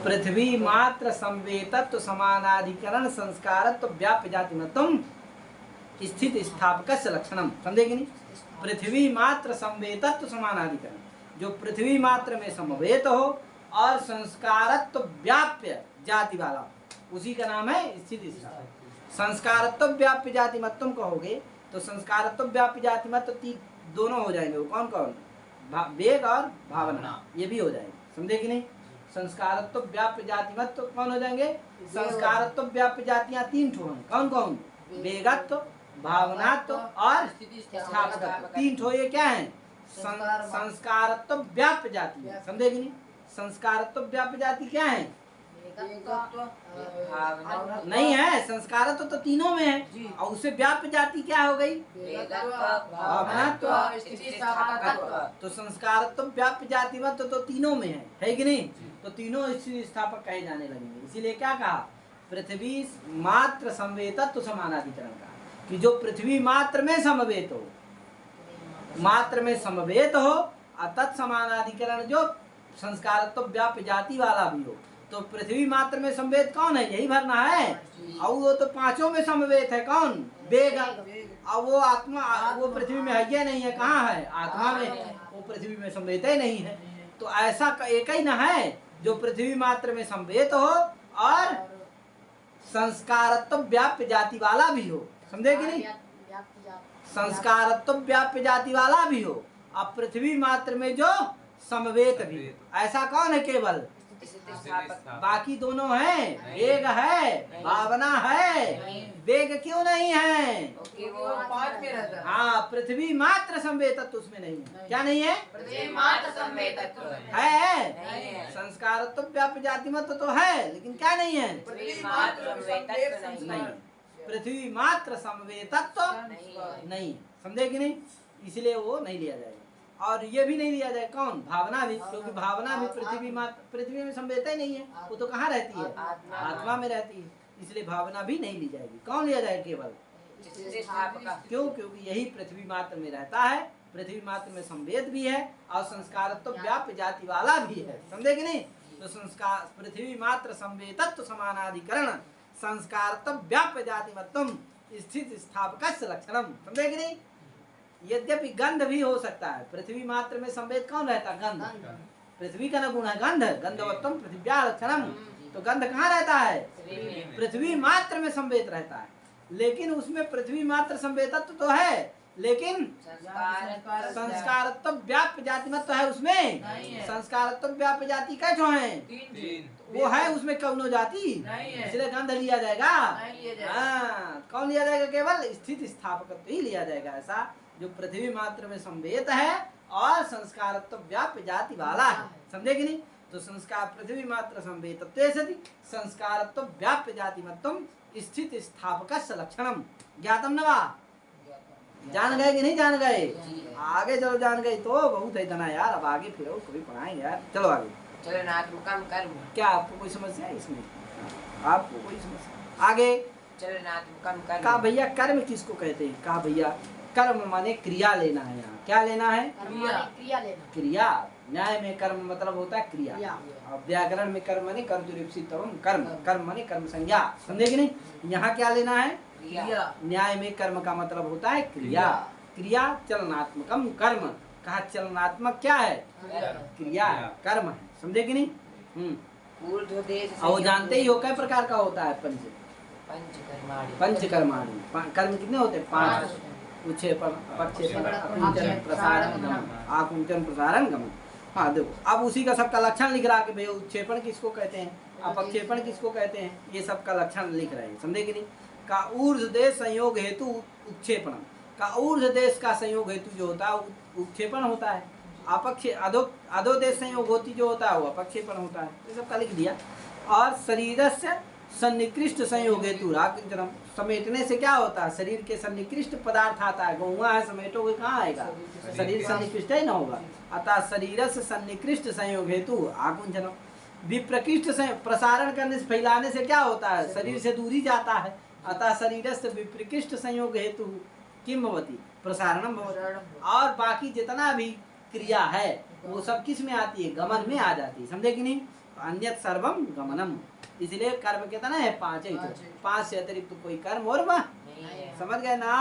पृथ्वी मात्र संवेतत्व समानाधिकरण संस्कारत्व व्याप्य जातिमत्वम स्थित स्थापक से लक्षणम, समझे कि नहीं? पृथ्वी मात्र संवेतत्व समानाधिकरण, जो पृथ्वी मात्र में समवेत हो और संस्कारत्व व्याप्य जाति वाला, उसी का नाम है स्थित स्थापक। संस्कारत्व व्याप्य जाति मत्तम कहोगे तो संस्कारत्व व्याप्य जाति मत दोनों हो जाएंगे। वो कौन कौन? वेग और भावना, ये भी हो जाएंगे, समझे कि नहीं? संस्कारत्व व्याप्य जाति मत कौन हो जाएंगे? संस्कारत्व व्याप्य जातियां तीन ठो हैं, कौन कौन? वेगत्व, भावनात्व और स्थापकत्व, तीन ठो ये क्या है? संस्कारत्व व्याप्य जाति है, समझे कि नहीं? संस्कारत्व व्याप्य जाति क्या है? नहीं है, संस्कारत्व तो तीनों में है और उससे व्याप्य जाति क्या हो गई? भावनात्व। तो संस्कारत्व व्याप्य जाति मत तो तीनों में है कि नहीं? तो तीनों स्थित स्थापक कहे जाने लगेंगे। इसीलिए क्या कहा? पृथ्वी मात्र संवेतत्व समानाधिकरण का, कि जो पृथ्वी मात्र में समवेत हो, मात्र में समवेत हो तत्समानाधिकरण जो संस्कारत्व व्याप्य जाति वाला भी हो। तो पृथ्वी मात्र में समवेत कौन है? यही भरना है। और वो तो पांचों में समवेत है, कौन? वेग। और वो आत्मा, वो पृथ्वी में है या नहीं है? कहाँ है? आत्मा में है, वो पृथ्वी में समवेत ही नहीं है। तो ऐसा एक ही ना है जो पृथ्वी मात्र में समवेत हो और संस्कारत्व व्याप्य जाति वाला भी हो, समझे कि नहीं? संस्कारत्व व्याप्य जाति वाला भी हो अब पृथ्वी मात्र में जो समवेत भी, ऐसा कौन है? केवल बाकी दोनों हैं। वेग है, भावना है, वेग क्यों नहीं है? पांच में रहता है। हाँ, पृथ्वी मात्र संवेतत्व उसमें नहीं है। क्या नहीं है? पृथ्वी मात्र संवेतत्व है। संस्कारत्व व्याप्य जाति मत तो है, लेकिन क्या नहीं है? पृथ्वी मात्र संवेतत्व नहीं, पृथ्वी मात्र समवेतत्व नहीं, समझे कि नहीं? इसलिए वो नहीं लिया जाएगा। और ये भी नहीं लिया जाए कौन? भावना भी, क्योंकि भावना भी पृथ्वी मात्र, पृथ्वी में समवेत ही नहीं है, वो तो कहाँ रहती है? आत्मा में रहती है। इसलिए भावना भी नहीं ली जाएगी। कौन लिया जाए? केवल क्यों? क्योंकि यही पृथ्वी मात्र में रहता है, पृथ्वी मात्र में संवेद भी है और संस्कारत्व व्याप्य जाति वाला भी है, समझे कि नहीं? तो संस्कार पृथ्वी मात्र संवेदत्व समानाधिकरण संस्कारत्व व्याप्य जाति मत्तम स्थित स्थापक लक्षणम, समझे कि नहीं? यद्यपि गंध भी हो सकता है। पृथ्वी मात्र में संवेद कौन रहता? गंध। पृथ्वी का न गुण है गंध, गंधवत्तम पृथ्व्या लक्षणम। तो गंध कहाँ रहता है? पृथ्वी मात्र में संवेद रहता है, लेकिन उसमें पृथ्वी मात्र संवेदत्व तो है, लेकिन संस्कार संस्कारत्व व्याप्य जाति मत तो है उसमें, नहीं है। संस्कारत्व व्याप्य जाति का जो है तीन वो है उसमें कौनो जाति, नहीं है। इसलिए गंध लिया जाएगा। नहीं लिया जाएगा। हाँ, कौन लिया जाएगा? केवल स्थित स्थापकत्व ही लिया जाएगा, ऐसा जो पृथ्वी मात्र में संवेद है और संस्कारत्व व्याप्य जाति वाला है। समझे कि नहीं? तो संस्कार पृथ्वी मात्र संवेदत्वे सति संस्कारत्व व्याप्य जाति मतम स्थित स्थापकस्य लक्षणम ज्ञातम न वा? जान गए कि नहीं जान गए? आगे चलो, जान गए तो बहुत है इतना यार। अब आगे फिर कभी पढ़ाएंगे यार। चलो आगे। चलनात्मकम कर्म क्या आपको कोई समस्या है इसमें? आपको कोई समस्या? आगे चलनात्मकम कहा कर्म भैया कर्म किसको कहते हैं? कहा भैया कर्म माने क्रिया लेना है। यहाँ क्या लेना है? कर्म माने क्रिया लेना। क्रिया। न्याय में कर्म मतलब होता है क्रिया, क्रिया। और व्याकरण में कर्म माने कर्तृप्सितम कर्म, कर्म माने कर्म संज्ञा। समझे कि नहीं? यहाँ क्या लेना है? क्रिया न्याय में कर्म का मतलब होता है क्रिया। क्रिया चलनात्मकम कर्म। कहा चलनात्मक क्या है? क्रिया है, कर्म है। समझे कि नहीं? ऊर्ध्वदेश और वो जानते ही हो कई प्रकार का होता है? पंचकर्माणि पंचकर्माणि। कर्म कितने होते हैं? 5। उच्छेपन, प्रक्षेपण, आकुंचन, प्रसारण, गमन। आकुंचन, प्रसारण, गमन। हाँ देखो, अब उसी का सबका लक्षण लिख रहा कि भैया उच्छेपन किसको कहते हैं, अपक्षेपण किसको कहते हैं, ये सबका लक्षण लिख रहे हैं। समझे कि नहीं? का ऊर्ध्व देश संयोग हेतु उत्क्षेपण। का ऊर्ध्व देश का संयोग हेतु जो होता है उत्क्षेपण होता है। अपक्षे अधोदेश संयोग होती जो होता है वो अपक्षेपण होता है। ये सबका लिख दिया। और शरीर से सन्निकृष्ट संयोग हेतु राकिंचनम। समेटने से क्या होता है? शरीर के सन्निकृष्ट पदार्थ आता है। गौवा है, समेटोगे कहाँ आएगा? शरीर सन्निकृष्ट ही ना होगा। अतः शरीर से सन्निकृष्ट संयोग हेतु आकुंचनम। विप्रकृष्ट से प्रसारण करने से, फैलाने से क्या होता है? शरीर से दूरी जाता है। अतः शरीर से विप्रकृष्ट संयोग हेतु किम भवति? प्रसारणम भवति। और बाकी जितना भी क्रिया है वो सब किस में आती है? गमन में आ जाती है। समझे कि नहीं? अन्यत सर्वम गमनम। इसलिए कर्म कितना है? 5 है। 5 से अतिरिक्त कोई कर्म और वह नहीं है। समझ गए ना?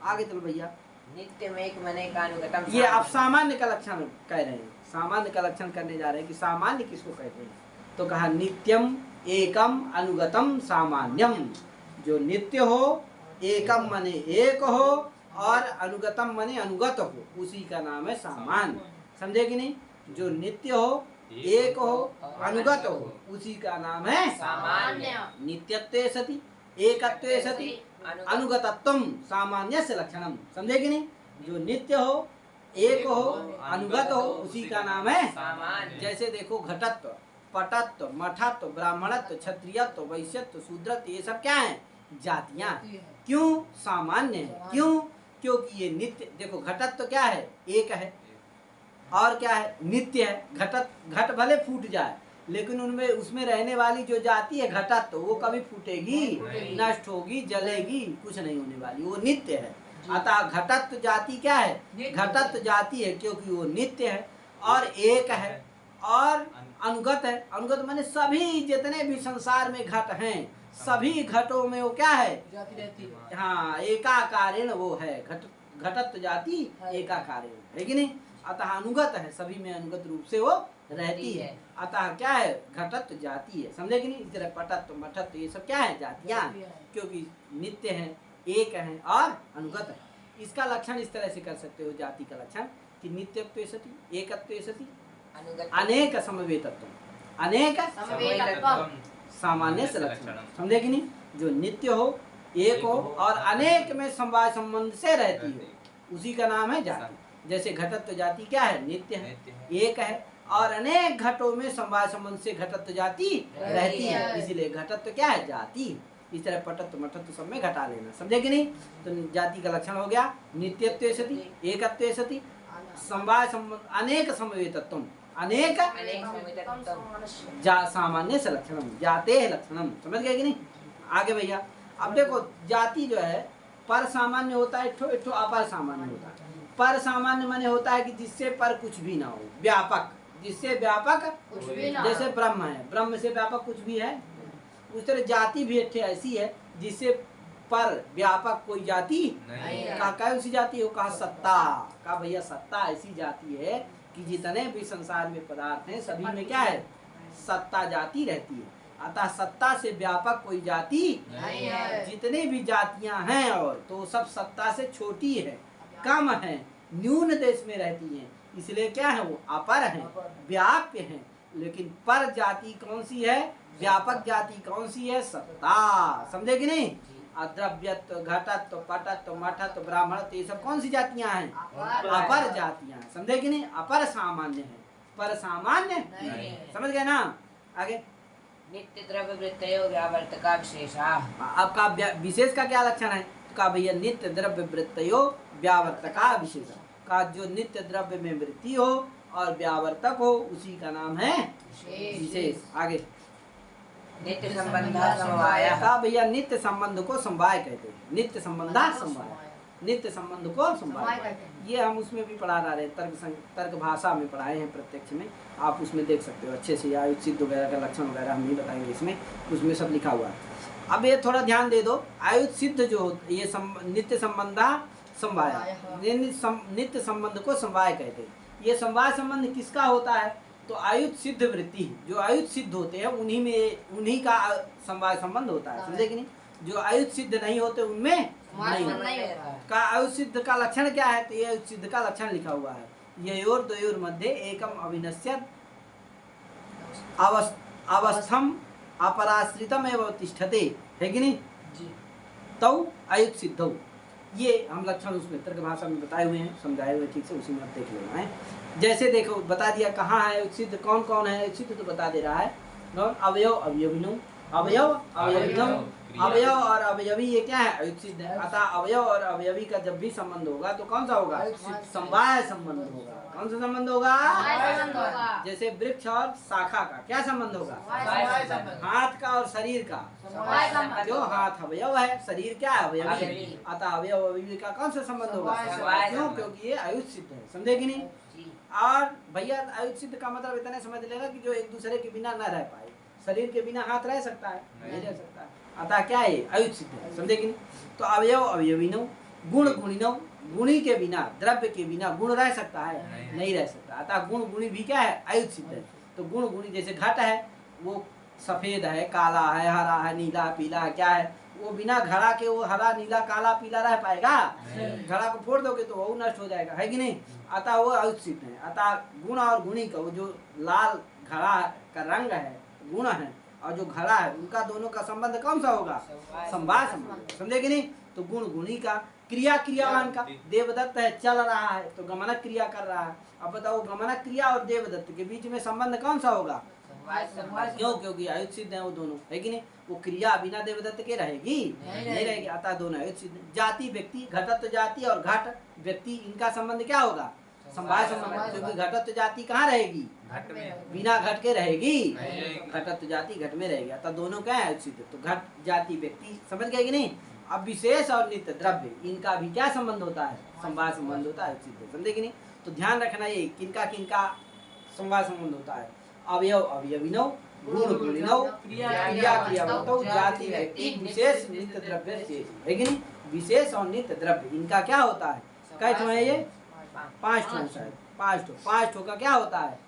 आगे चलो भैया। नित्यम एक मने का अनुगतम ये आप सामान्य का लक्षण कह रहे हैं। सामान्य का लक्षण करने जा रहे हैं कि सामान्य किसको कहते हैं। तो कहा नित्यम एकम अनुगतम सामान्यम। जो नित्य हो, एकम मने एक हो, और अनुगतम मने अनुगत हो, उसी का नाम है सामान्य। समझे कि नहीं? जो नित्य हो, एक हो, अनुगत हो, उसी का नाम है सामान्य। नित्यत्वे सति एकत्वे सति अनुगतत्वम सामान्य से लक्षणम। समझे कि नहीं? जो नित्य हो, एक हो, अनुगत हो, उसी का नाम है सामान्य। जैसे देखो घटत्व, पटत्व, मठत्व, ब्राह्मणत्व, क्षत्रियत्व, वैश्यत्व, शूद्रत्व, ये सब क्या है? जातियां। क्यों सामान्य है? क्यों? क्योंकि ये नित्य। देखो घटत्व क्या है? एक है। और क्या है? नित्य है। घट भले फूट जाए, लेकिन उनमें उसमें रहने वाली जो जाति है घटत्व, वो कभी फूटेगी, नष्ट होगी, जलेगी, कुछ नहीं होने वाली, वो नित्य है। अतः घटत्व जाति क्या है? घटत्व जाति है क्योंकि वो नित्य है और एक है और अनुगत है। अनुगत माने सभी जितने भी संसार में घट हैं, सभी घटों में वो क्या है? जाति रहती है। हाँ, एकाकारेण वो है। घटत्व जाति एकाकारेण है कि नहीं? अतः अनुगत है, सभी में अनुगत रूप से वो रहती है। अतः क्या है? घटत्व जाति है। समझे कि नहीं? इस तरह पटत्व, मठत्व, ये सब क्या है? जातियां, क्योंकि नित्य है, एक है और अनुगत है। इसका लक्षण इस तरह से कर सकते हो जाति का लक्षण कि नित्यत्वे सति, एकत्वे सति, अनेक समवेतत्व, अनेक सामान्य से लक्षण। समझे कि नहीं? जो नित्य हो, एक हो और अनेक में समवाय संबंध से रहती है, उसी का नाम है जाति। जैसे घटत्व जाति क्या है? नित्य है, एक है और अनेक घटों में समवाय संबंध से घटत्व जाति रहती है, इसलिए घटत्व क्या है? जाति। इस तरह पटत्व, मठत्व सब में घटा लेना। समझे कि नहीं? तो जाति का लक्षण हो गया नित्यत्वे सति, एकत्वे सति, समवाय संबंध, अनेक समवेतत्व, अनेक सामान्य से लक्षणम, जाते है लक्षणम। समझ गए कि नहीं? आगे भैया अब देखो, जाति जो है पर सामान्य होता है, एक अपर सामान्य होता है। पर सामान्य माने होता है कि जिससे पर कुछ भी ना हो, व्यापक, जिससे व्यापक कुछ भी ना। जैसे ब्रह्म है, ब्रह्म से व्यापक कुछ भी है। उस तरह जाति भी एक ऐसी है जिससे पर व्यापक कोई जाति नहीं। कहा उसी जाति हो। कहा सत्ता। कहा भैया सत्ता ऐसी जाति है कि जितने भी संसार में पदार्थ हैं सभी में क्या है? सत्ता जाति रहती है। अतः सत्ता से व्यापक कोई जाति नहीं है। जितने भी जातियां हैं और तो सब सत्ता से छोटी है। कम है, न्यून देश में रहती हैं, इसलिए क्या है वो अपर है, व्याप्य है। लेकिन पर जाति कौन सी है, व्यापक जाति कौन सी है, सत्ता। समझे कि नहीं? अद्रव्यत्व, घटत्व, पटत्व, मठत्व, ब्राह्मणत्व, ये सब कौन सी जातियां हैं, अपर जातियां हैं। समझे कि नहीं? अपर सामान्य है, पर सामान्य नहीं। समझ गए ना? आगे नित्य द्रव्य वृत्तयो व्यावर्तका विशेषा। आपका विशेष का क्या लक्षण है? तो कहा भैया नित्य द्रव्य वृत्तयो व्यावर्तका विशेष। का जो नित्य द्रव्य में वृत्ति हो और व्यावर्तक हो उसी का नाम है विशेष। आगे नित्य संबंध समवाय। कहा भैया नित्य संबंध को समवाय कहते हैं। नित्य संबंधा समवाय, नित्य संबंध को समवाय। ये हम उसमें भी पढ़ा रहे हैं, तर्क भाषा में पढ़ाए हैं प्रत्यक्ष में, आप उसमें देख सकते हो अच्छे से। आयुष सिद्ध वगैरह का लक्षण वगैरह हम नहीं बताएंगे इसमें, उसमें सब लिखा हुआ है। अब ये थोड़ा ध्यान दे दो, आयुष सिद्ध जो ये नित्य संबंधा समवाय, नित्य संबंध को समवाय कहते हैं। ये समवाय संबंध किसका होता है? तो आयुष सिद्ध वृत्ति, जो आयुष सिद्ध होते हैं उन्हीं का समवाय संबंध होता है। समझे कि नहीं? जो आयुष सिद्ध नहीं होते उनमें नहीं होता। का आयुष सिद्ध का लक्षण क्या है? तो ये आयुष सिद्ध का लक्षण लिखा हुआ है, ययोर द्वयोर मध्ये एकम अविनश्यत अवस्थम अपराश्रितम एवं तिष्ठते, है कि नहीं? तौ आयुष सिद्धौ। ये हम लक्षण उसमें तर्क भाषा में बताए हुए हैं, समझाए हुए ठीक से, उसी में आप देख लेना है। जैसे देखो बता दिया कहाँ है आयुष सिद्ध, कौन कौन है आयुष सिद्ध, तो बता दे रहा है। अवयव अवयविनो, अवयव अवयविनो, अवयव और अवयवी ये क्या है? आयुष सिद्ध है। अतः अवयव और अवयवी का जब भी संबंध होगा तो कौन सा होगा? समवाय संबंध होगा। कौन सा संबंध होगा? जैसे वृक्ष और शाखा का क्या संबंध होगा? हाथ का और शरीर का, जो हाथ अवयव है, शरीर क्या है? अवयवी। अतः अवयव अवयवी का कौन सा संबंध होगा? क्यों? क्योंकि ये आयुष सिद्ध है। समझे कि नहीं? और भैया आयुष सिद्ध का मतलब इतना समझ लेना कि जो एक दूसरे के बिना न रह पाए। शरीर के बिना हाथ रह सकता है? नहीं रह सकता। अतः क्या है? आयुष सिद्ध है। समझे कि नहीं? तो अवयव अवयविनो, गुण गुणिनो, गुणी के बिना, द्रव्य के बिना गुण रह सकता है? नहीं रह सकता। अतः गुण गुणी भी क्या है? आयुष सिद्ध है। तो गुण गुणी जैसे घट है, वो सफेद है, काला है, हरा है, नीला पीला है, क्या है? वो बिना घड़ा के वो हरा नीला काला पीला रह पाएगा? घड़ा को फोड़ दोगे तो वो नष्ट हो जाएगा, है कि नहीं? अतः वो आयुष सिद्ध है। अतः गुण और गुणी का, वो जो लाल घड़ा का रंग है, गुण है, और जो घड़ा है, उनका दोनों का संबंध कौन सा होगा? समवाय संबंध। समझे कि नहीं? तो गुण गुणी का, क्रिया क्रियावान का, देवदत्त है, चल रहा है तो गमनक क्रिया कर रहा है। अब बताओ गमनक क्रिया और देवदत्त के बीच में संबंध कौन सा होगा? क्यों? क्योंकि आयुष सिद्ध है वो दोनों, है कि नहीं? वो क्रिया बिना देवदत्त के रहेगी? नहीं रहेगी। अतः दोनों आयुष सिद्ध। जाति व्यक्ति, घटत्व जाति और घट व्यक्ति, इनका संबंध क्या होगा? समवाय संबंध। क्योंकि घटत्व जाति कहाँ रहेगी? घट में। बिना घट के रहेगी? नहीं। घटत्व जाति घट में रहेगी। अतः दोनों क्या है? आयुष सिद्ध। तो घट जाति व्यक्ति, समझ गए कि नहीं? अब विशेष और नित्य द्रव्य, इनका भी क्या संबंध होता है? समवाय संबंध होता है। सिद्ध। समझे कि नहीं? तो ध्यान रखना ये किनका किनका समवाय संबंध होता है। अवयव अवयविनो, गुण गुणिनो, क्रिया क्रियावतो, जाति व्यक्ति, विशेष नित्य द्रव्य शेष, है कि नहीं? विशेष और नित्य द्रव्य, इनका क्या होता है? कै ठो है ये? 5 ठो शायद, 5 ठो का क्या होता है?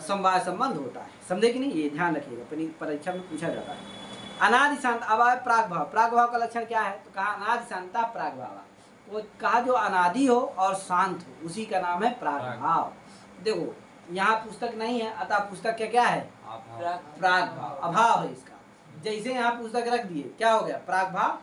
समवाय संबंध होता है। समझे कि नहीं? ये ध्यान रखिएगा, परीक्षा में पूछा जाता है। अनादि शांत। अब आए प्राग भाव। प्राग भाव का लक्षण क्या है? तो कहा अनादि शांता प्राग भाव। वो कहा जो अनादि हो और शांत हो उसी का नाम है प्राग भाव। देखो यहाँ पुस्तक नहीं है, अतः पुस्तक क्या है? प्राग भाव, अभाव है इसका। जैसे यहाँ पुस्तक रख दिए, क्या हो गया? प्राग भाव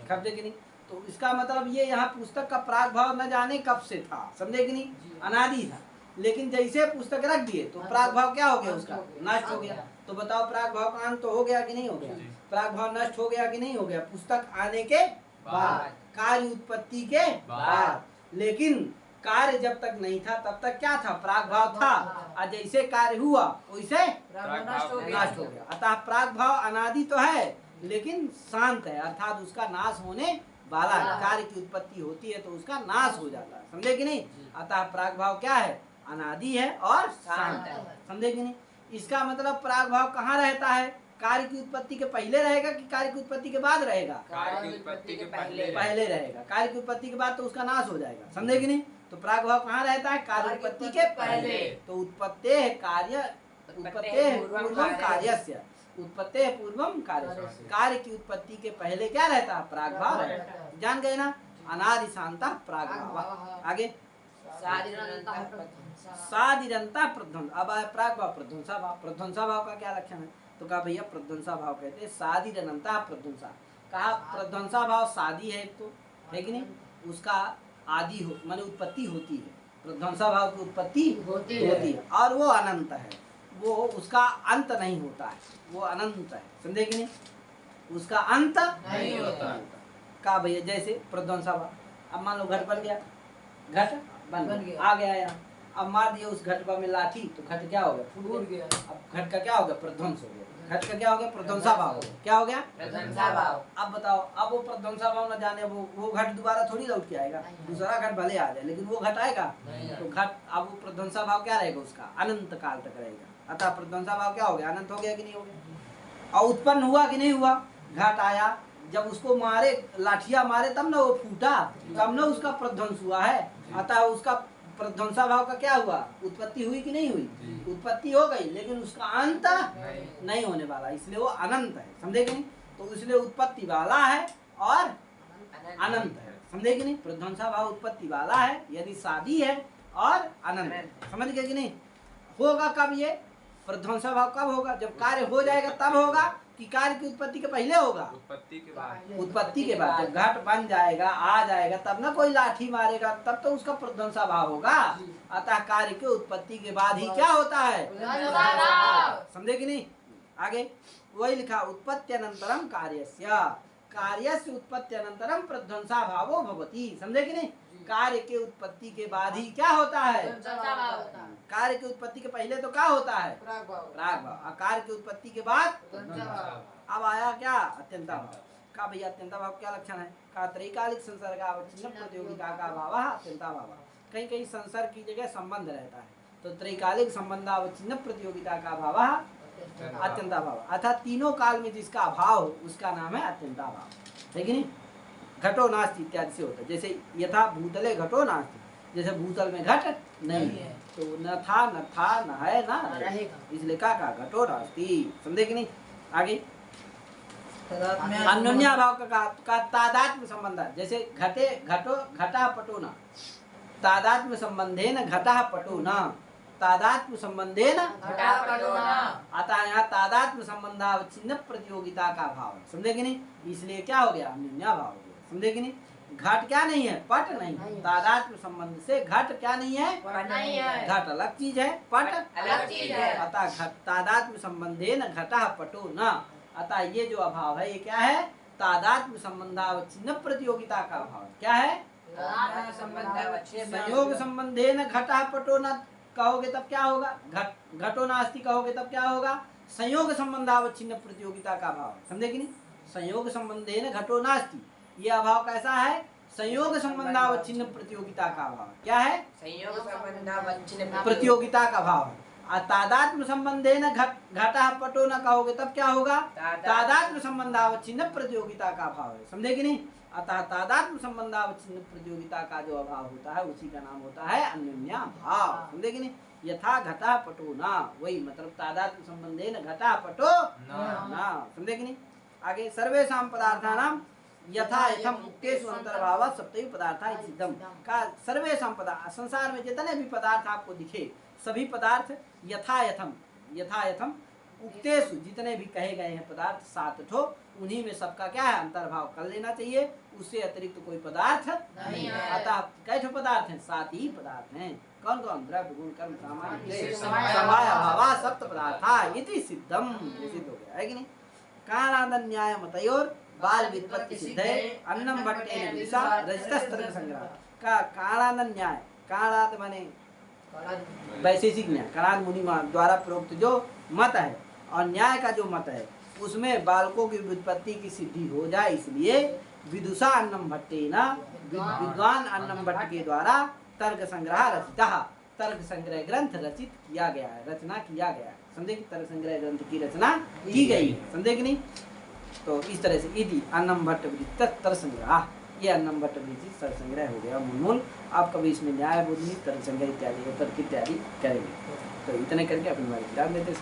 खत्म कि नहीं? तो इसका मतलब ये यहाँ पुस्तक का प्राग भाव न जाने कब से था। समझे कि नहीं? अनादि था, लेकिन जैसे पुस्तक रख दिए तो प्राग भाव क्या हो गया? उसका नष्ट हो गया। तो बताओ प्राग भाव का अंत तो हो गया कि नहीं हो गया? प्राग भाव नष्ट हो गया कि नहीं हो गया? पुस्तक आने के बाद, कार्य उत्पत्ति के बाद। लेकिन कार्य जब तक नहीं था तब तक क्या था? प्राग भाव था। और जैसे कार्य हुआ वैसे नष्ट हो गया। अतः प्राग भाव अनादि तो है लेकिन शांत है, अर्थात उसका नाश होने वाला है। कार्य की उत्पत्ति होती है तो उसका नाश हो जाता है। समझे कि नहीं? अतः प्राग भाव क्या है? अनादि है और शांत है। समझे कि नहीं? इसका मतलब प्राग भाव कहाँ रहता है? कार्य की उत्पत्ति के पहले रहेगा कि कार्य की उत्पत्ति के बाद रहेगा? कार्य की उत्पत्ति के पहले रहेगा। कार्य की उत्पत्ति के बाद तो उसका नाश हो जाएगा। समझे कि नहीं? तो प्राग भाव कहाँ रहता है? कार्य उत्पत्ति के पहले। तो उत्पत्ति कार्य, उत्पत्ति पूर्वम कार्यस्य, उत्पत्ति पूर्वम कार्य। कार्य की उत्पत्ति के पहले क्या रहता है? प्राग भाव रहता है। जान गए ना? अनादि शांता प्रागभाव। आगे साधिरन्तः साधिरंता प्रध्वंस। अब आया प्राग भाव प्रध्वंसा भाव। प्रध्वंसा भाव का क्या लक्षण है? तो कहा भैया प्रध्वंसा भाव कहते हैं साधिरंता प्रध्वंसा। कहा प्रध्वंसा भाव साधी है तो, है कि नहीं, उसका आदि हो माने उत्पत्ति होती है। प्रध्वंसा भाव की उत्पत्ति होती है और वो अनंत है, वो उसका अंत नहीं होता है, वो अनंत है। समझे कि नहीं, उसका अंत नहीं होता। का भैया जैसे प्रध्वंसा भाव। अब मान लो घट बन गया, घट बन गया, आ गया यहाँ, अब मार दिया उस घट में लाठी तो घट क्या हो गया? फूट गया। अब घट का क्या हो गया? प्रध्वंस हो गया। घट का क्या हो गया? प्रध्वंसा भाव हो गया। क्या हो गया? प्रध्वंसा भाव। अब बताओ, अब वो प्रध्वंसा भाव न जाने वो घट दोबारा थोड़ी लौट के आएगा, दूसरा घट भले आ जाए लेकिन वो घट आएगा तो घट, अब वो प्रध्वंसा भाव क्या रहेगा? उसका अनंत काल तक रहेगा। अतः प्रध्वंसा भाव क्या हो गया? अनंत हो गया कि नहीं हो गया? और उत्पन्न हुआ कि नहीं हुआ? घट आया, जब उसको मारे, लाठिया मारे तब ना वो फूटा, तब ना उसका प्रध्वंस हुआ है। अतः उसका प्रध्वंसा भाव का क्या हुआ? उत्पत्ति हुई कि नहीं हुई? उत्पत्ति हो गई लेकिन उसका अंत नहीं होने वाला, इसलिए वो अनंत है। समझे कि नहीं? तो इसलिए उत्पत्ति वाला है और अनंत है। समझे कि नहीं? प्रध्वंसा भाव उत्पत्ति वाला है यदि शादी है और अनंत। समझ गए कि नहीं? होगा कब ये प्रध्वंसा भाव? कब होगा? जब कार्य हो जाएगा तब होगा कि कार्य की उत्पत्ति के पहले होगा? उत्पत्ति के बाद। उत्पत्ति के बाद। जब घट बन जाएगा, आ जाएगा, तब ना कोई लाठी मारेगा, तब तो उसका प्रध्वंसा भाव होगा। अतः कार्य के उत्पत्ति के बाद ही क्या होता है? समझे कि नहीं? आगे वही लिखा, उत्पत्ति अनंतरम कार्यस्य, कार्यस्य उत्पत्ति अनंतरम प्रध्वंसा भावो भवति। समझे कि नहीं? कार्य के उत्पत्ति के बाद ही क्या होता है? कार्य की उत्पत्ति के पहले तो क्या होता है? प्राग भाव। कार्य की उत्पत्ति के बाद अब आया क्या? अत्यंता भाव। का भैया अत्यंता भाव क्या लक्षण है? का त्रैकालिक संसर्गावच्छिन्न प्रतियोगिता का भाव अत्यंता भाव। कहीं कहीं संसर्ग की जगह संबंध रहता है तो त्रैकालिक संबंधावच्छिन्न प्रतियोगिता का भाव अत्यंता भाव। अर्थात तीनों काल में जिसका अभाव हो उसका नाम है अत्यंता भाव। है कि नहीं? घटो नास्ति इत्यादि से होता है। जैसे यथा भूतले घटो नास्ति, जैसे भूतल में घट नहीं है तो न था न है न रहेगा, इसलिए का घटो नास्ति। समझे कि नहीं? आगे अन्योन्या भाव का तादात्म्य संबंध है। जैसे घटे घटो घटा पटो न, तादात्म्य संबंधे न घटा पटो न, तादात्म्य संबंधे न घटा पटो न। अतः यहाँ तादात्म्य संबंधावच्छिन्न प्रतियोगिता का भाव है। समझे कि नहीं? इसलिए क्या हो गया? अन्योन्या भाव हो गया। समझे कि नहीं? घट क्या नहीं है? पट नहीं। तादात्म्य संबंध से घट क्या नहीं है? नहीं है। घट अलग चीज है, पट अलग चीज है। अतः घट तादात्म्य संबंधे न घटा पटो न। अतः ये जो अभाव है ये क्या है? तादात्म्य संबंधावच्छिन्न प्रतियोगिता का अभाव। क्या है? संयोग संबंधे न घटा पटो न कहोगे तब क्या होगा? घटो नास्ति कहोगे तब क्या होगा? संयोग संबंधावच्छिन्न प्रतियोगिता का अभाव। समझे कि नहीं? संयोग संबंधे न घटो नास्ति, ये अभाव कैसा है? संयोग संबंधावच्छिन्न प्रतियोगिता का अभाव। क्या है? संयोग संबंधावच्छिन्न प्रतियोगिता का भाव है। तादात्म्य संबंधे न घटा पटो न कहोगे तब क्या होगा? तादात्म्य संबंधावच्छिन्न प्रतियोगिता का भाव है। समझे कि नहीं? अतः तादात्म्य संबंधावच्छिन्न प्रतियोगिता का जो अभाव होता है उसी का नाम होता है अन्योन्या भाव। समझे कि नहीं? यथा घटा पटो न, वही मतलब तादात्म्य संबंधे न घटा पटो न। समझे कि नहीं? आगे सर्वेषां पदार्थानां यथा यथम उक्तेषु अंतर्भाव सप्तयु पदार्था सिद्धम। का सर्वेषां पदार्थ, संसार में जितने भी पदार्थ आपको दिखे सभी पदार्थ यथा यथम उक्तेषु, जितने भी कहे गए हैं पदार्थ 7 ठो, उन्हीं में सबका क्या है? अंतर्भाव कर लेना चाहिए, उससे अतिरिक्त कोई पदार्थ नहीं है। अतः कई ठो पदार्थ हैं? 7 ही पदार्थ हैं। कौन कौन? द्रव्य गुण कर्म सामान्य समय अभाव सप्त पदार्था इति सिद्धम, सिद्ध हो गया। है कि नहीं? कारणाद न्याय मतयोर बाल व्युत्पत्ति सिद्धे अन्नम भट्टेन दिशा रजतस्तर्क संग्रह। का कारणाद न्याय, कारणाद माने वैशेषिक न्याय, कारणाद मुनि द्वारा प्रोक्त जो मत है और न्याय का जो मत है उसमें बालकों की व्युत्पत्ति की सिद्धि हो जाए, इसलिए विदुषा अन्नम भट्टेन, विद्वान अन्नम भट्ट के द्वारा तर्क संग्रह रचिता, तर्क संग्रह ग्रंथ रचित किया गया है, रचना किया गया है। समझे कि तर्क संग्रह ग्रंथ की रचना की गई। समझे कि नहीं? तो इस तरह से इति अन्नम भट्ट तर्क संग्रह, ये अन्नम भट्ट तर्क संग्रह हो गया मूल। आप कभी इसमें न्याय बुद्धि तर्क संग्रह इत्यादि तर्क इत्यादि करेंगे। तो इतने करके अपनी बात ध्यान देते।